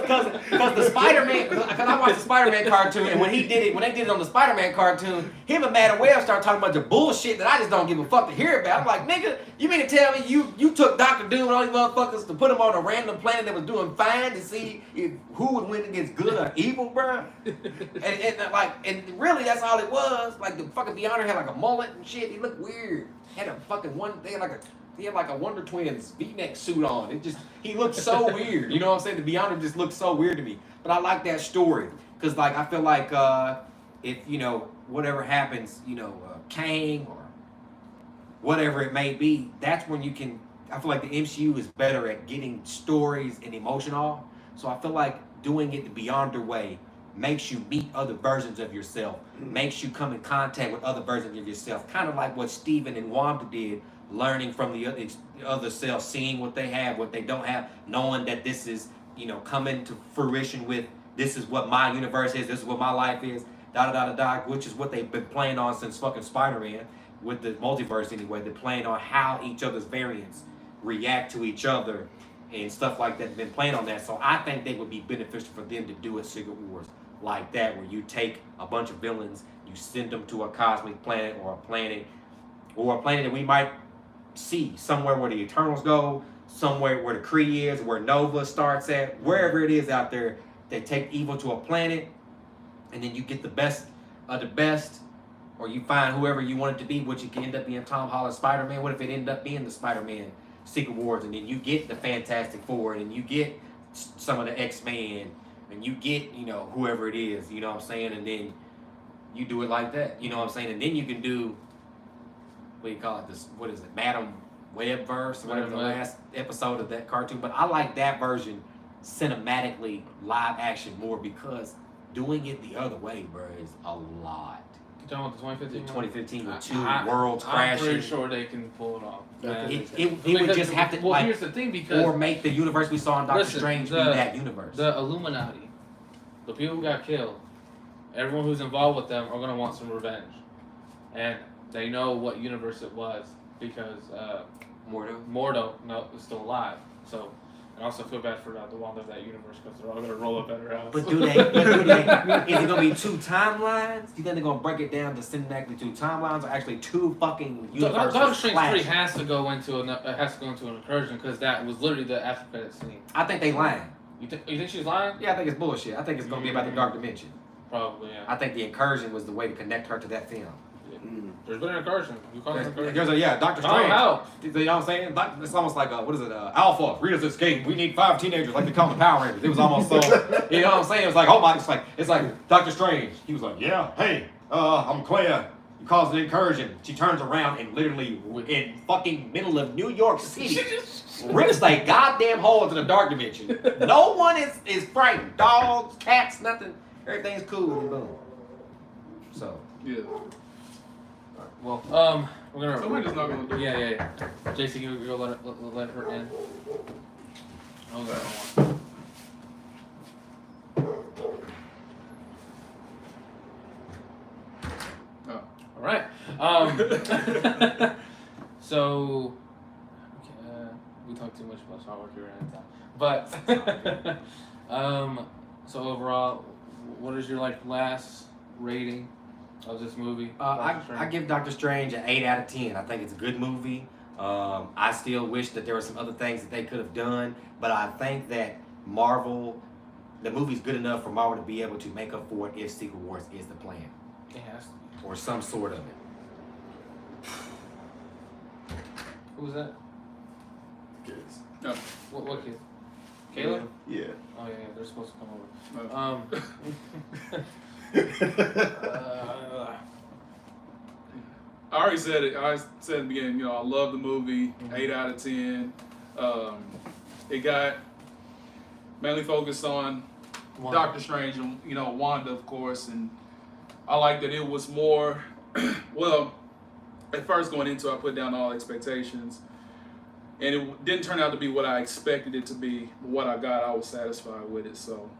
because the Spider-Man, because I watched the Spider-Man cartoon, and when they did it on the Spider-Man cartoon, him and Madam Web started talking about the bullshit that I just don't give a fuck to hear about. I'm like, nigga, you mean to tell me you took Dr. Doom and all these motherfuckers to put him on a random planet that was doing fine to see who would win against good or evil, bruh? and really that's all it was. Like the fucking Beyonder had like a mullet and shit. He looked weird. Had a fucking he had like a Wonder Twins V-neck suit on. He looked so weird. You know what I'm saying? The Beyonder just looked so weird to me. But I like that story because like I feel like if whatever happens, Kang or whatever it may be, that's when you can. I feel like the MCU is better at getting stories and emotion off. So I feel like doing it the Beyonder way makes you meet other versions of yourself, makes you come in contact with other versions of yourself, kind of like what Steven and Wanda did, learning from the other self, seeing what they have, what they don't have, knowing that this is, coming to fruition with, this is what my universe is, this is what my life is, which is what they've been playing on since fucking Spider-Man, with the multiverse anyway. They're playing on how each other's variants react to each other and stuff like that. They've been playing on that. So I think they would be beneficial for them to do a Secret Wars like that, where you take a bunch of villains, you send them to a cosmic planet or a planet that we might see somewhere where the Eternals go, somewhere where the Kree is, where Nova starts at, wherever it is out there. They take evil to a planet, and then you get the best of the best, or you find whoever you want it to be, which it can end up being Tom Holland Spider-Man. What if it ended up being the Spider-Man Secret Wars, and then you get the Fantastic Four, and you get some of the X-Men, and you get, whoever it is, you know what I'm saying? And then you do it like that, you know what I'm saying? And then you can do, what do you call it? What is it? Madam Web verse, whatever the last episode of that cartoon. But I like that version cinematically, live action more, because doing it the other way, bro, is a lot. You talking about the 2015? 2015 with two worlds crashing. I'm pretty sure they can pull it off. It would just have to, here's the thing, because or make the universe we saw in Doctor Strange be that universe. The Illuminati, the people who got killed, everyone who's involved with them are going to want some revenge. And they know what universe it was, because Mordo is still alive. So I also feel bad for the Wanda of that universe, because they're all going to roll up at her house. But do they? Is it going to be two timelines? You think they're going to break it down to cinematically two timelines, or actually two fucking universes? Doctor Strange 3 has to go into an incursion, because that was literally the after credit scene. I think they lying. You think she's lying? Yeah, I think it's bullshit. I think it's going to be about the dark dimension. Probably, yeah. I think the incursion was the way to connect her to that film. There's been an incursion. You call it an incursion? Doctor Strange. How? You know what I'm saying? It's almost like, Alpha, Rita's escape. We need 5 teenagers, like they call the Power Rangers. It was almost so, you know what I'm saying? It was like, oh my, it's like Doctor Strange. He was like, yeah, hey, I'm Claire. You caused an incursion. She turns around and literally, in fucking middle of New York City, rips like goddamn hole into the dark dimension. No one is frightened. Dogs, cats, nothing. Everything's cool and boom. So. Yeah. Well, we're gonna. Somebody's not gonna do it. Yeah. JC, you go let her in. All right. So, we talked too much about Star Wars here at time, but so overall, what is your last rating of this movie? I give Doctor Strange an 8 out of 10. I think it's a good movie. I still wish that there were some other things that they could have done, but I think that Marvel, the movie's good enough for Marvel to be able to make up for it if Secret Wars is the plan. It has to be. Or some sort of it. Who was that? Kids. No. What kid? Caleb? Yeah. Oh yeah, they're supposed to come over. I already said it. I said at the beginning, I love the movie. 8 out of 10. It got mainly focused on Wanda. Doctor Strange and Wanda, of course, and I like that it was more. Well, at first going into it, I put down all expectations, and it didn't turn out to be what I expected it to be. But what I got, I was satisfied with it. So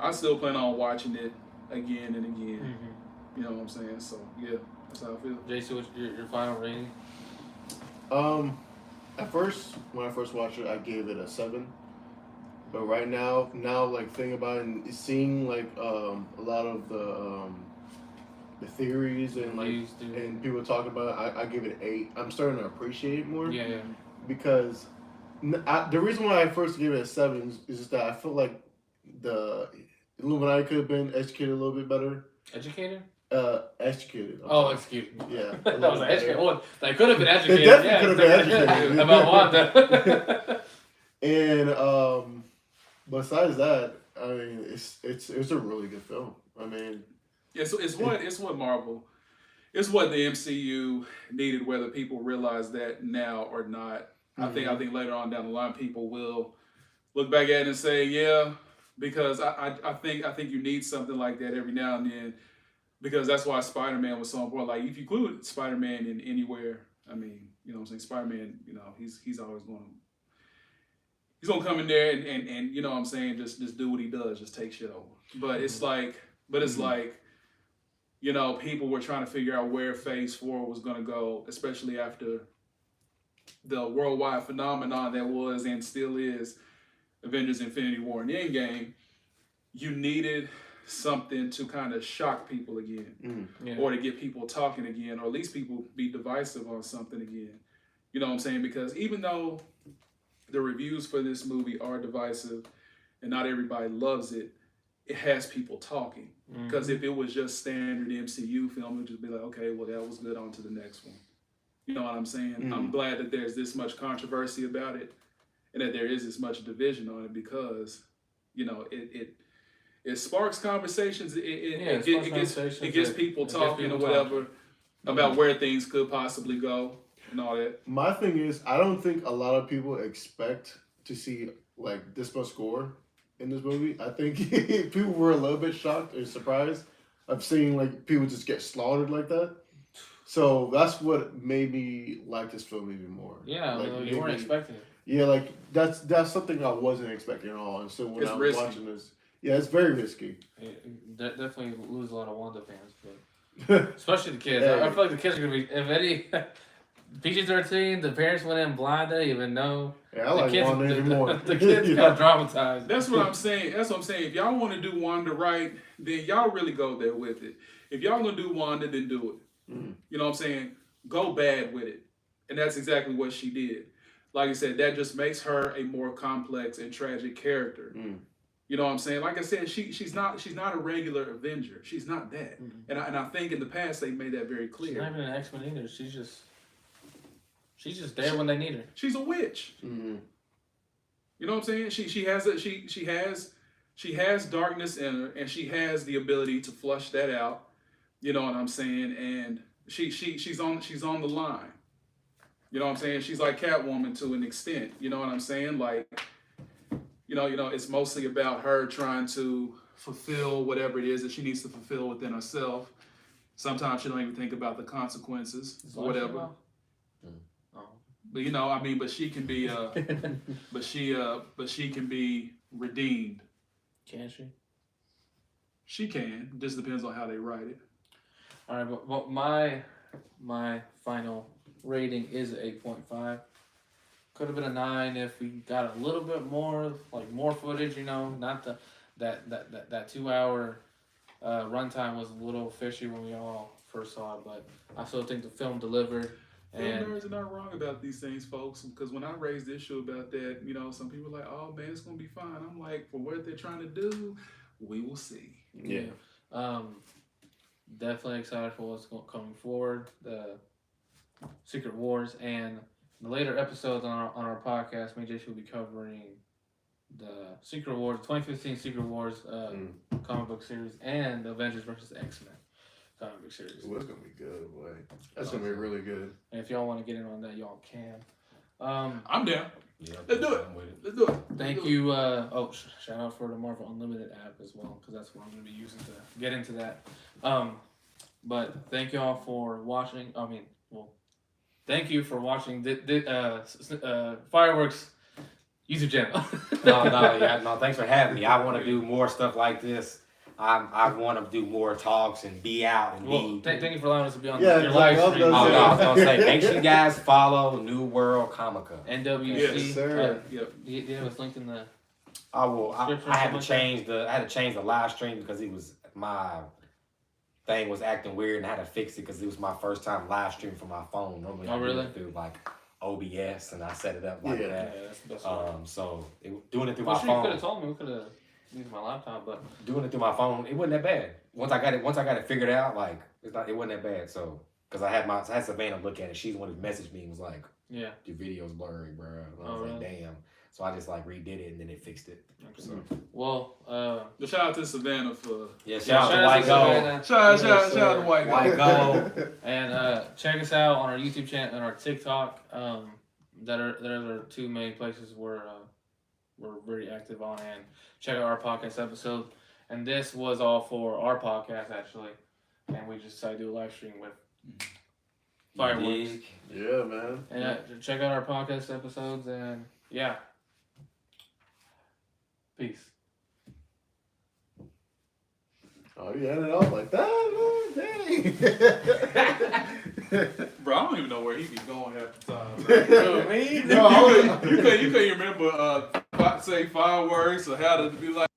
I still plan on watching it again and again. Mm-hmm. You know what I'm saying? So yeah, that's how I feel. JC, what's your final rating? At first, when I first watched it, I gave it a 7. But right now, like thinking about it and seeing like a lot of the theories and like and people talking about it, I give it an 8. I'm starting to appreciate it more. Yeah. Because the reason why I first gave it a 7 is just that I feel like the Illuminati could have been educated a little bit better. Educated? Executed. Executed. Yeah. That was an educated. Well, they could have been educated. They definitely could have been educated. About Wanda. And besides that, I mean, it's a really good film. I mean, it's what Marvel, it's what the MCU needed, whether people realize that now or not. I think later on down the line, people will look back at it and say, yeah, because I think you need something like that every now and then, because that's why Spider-Man was so important. Like if you include Spider-Man in anywhere, I mean, you know what I'm saying, Spider-Man, he's always he's gonna come in there and you know what I'm saying, just do what he does, just take shit over. But it's like, people were trying to figure out where Phase 4 was gonna go, especially after the worldwide phenomenon that was and still is Avengers: Infinity War and Endgame. You needed something to kind of shock people again, or to get people talking again, or at least people be divisive on something again. You know what I'm saying? Because even though the reviews for this movie are divisive and not everybody loves it, it has people talking. Because if it was just standard MCU film, it would just be like, okay, well, that was good, on to the next one. You know what I'm saying? I'm glad that there's this much controversy about it and that there is this much division on it, because, it sparks conversations. It gets people talking or whatever about where things could possibly go and all that. My thing is, I don't think a lot of people expect to see like this much gore in this movie. I think people were a little bit shocked or surprised of seeing like people just get slaughtered like that. So that's what made me like this film even more. Yeah, like, you weren't expecting it. Yeah, like that's something I wasn't expecting at all. And so when I was watching this, yeah, it's very risky. Definitely lose a lot of Wanda fans, but especially the kids. I feel like the kids are gonna be, if any, PG-13. The parents went in blind; they didn't even know. Yeah, I like Wanda anymore. The kids got traumatized. That's what I'm saying. If y'all want to do Wanda right, then y'all really go there with it. If y'all gonna do Wanda, then do it. You know what I'm saying? Go bad with it, and that's exactly what she did. Like I said, that just makes her a more complex and tragic character. You know what I'm saying? Like I said, she's not a regular Avenger. She's not that. And I think in the past they made that very clear. She's not even an X-Men either. She's just there when they need her. She's a witch. You know what I'm saying? She has darkness in her, and she has the ability to flush that out. You know what I'm saying? And she's on the line. You know what I'm saying? She's like Catwoman to an extent. You know what I'm saying? Like, it's mostly about her trying to fulfill whatever it is that she needs to fulfill within herself. Sometimes she don't even think about the consequences or whatever. But but she can be but she can be redeemed. Can she? She can. It just depends on how they write it. All right, but my final rating is 8.5. Could have been a 9 if we got a little bit more, like more footage. Not that 2 hour runtime was a little fishy when we all first saw it, but I still think the film delivered, And nerds are not wrong about these things, folks. Because when I raised the issue about that, you know, some people are like, "Oh man, it's gonna be fine." I'm like, for what they're trying to do, we will see. Yeah. Definitely excited for what's coming forward. The Secret Wars and the later episodes on our podcast. Me and Jason will be covering the Secret Wars, 2015 Secret Wars comic book series, and the Avengers vs. X-Men comic book series. Ooh, that's gonna be good, boy. That's gonna be really good. And if y'all want to get in on that, y'all can. I'm down. Yeah, Let's do it. Let's do it. Thank you. Shout out for the Marvel Unlimited app as well, because that's what I'm going to be using to get into that. But thank y'all for watching. Thank you for watching Fireworks YouTube channel. No. Thanks for having me. I want to do more stuff like this. I want to do more talks and be out and be. Thank you for allowing us to be on your live stream. I was gonna say, make sure you guys follow New World Comica. NWC. Yes, sir. Yep. Yeah, it's linked in the. I will. I had to change the live stream because my thing was acting weird and I had to fix it because it was my first time live streaming from my phone. Normally I do it through like OBS and I set it up like that. Yeah, that's the best way. So doing it through my phone. You could have told me. We could have used my laptop, but doing it through my phone, it wasn't that bad. Once I got it figured out, like it wasn't that bad. So because I had Savannah look at it, she's the one who messaged me and was like, "Yeah, your video's blurry, bro." And I was like, "Damn." So I just like redid it and then it fixed it. Okay. So. Well, shout out to Savannah for shout out to White Gold. Shout out to White Gold. And check us out on our YouTube channel and our TikTok. That are two main places we're very active on, and check out our podcast episode. And this was all for our podcast actually, and we just decided to do a live stream with fireworks. Yeah, man. And check out our podcast episodes, and yeah. Peace. Oh, you ended off like that? Dang. Bro, I don't even know where he be going half the time. Me? You couldn't remember say fireworks or how to be like.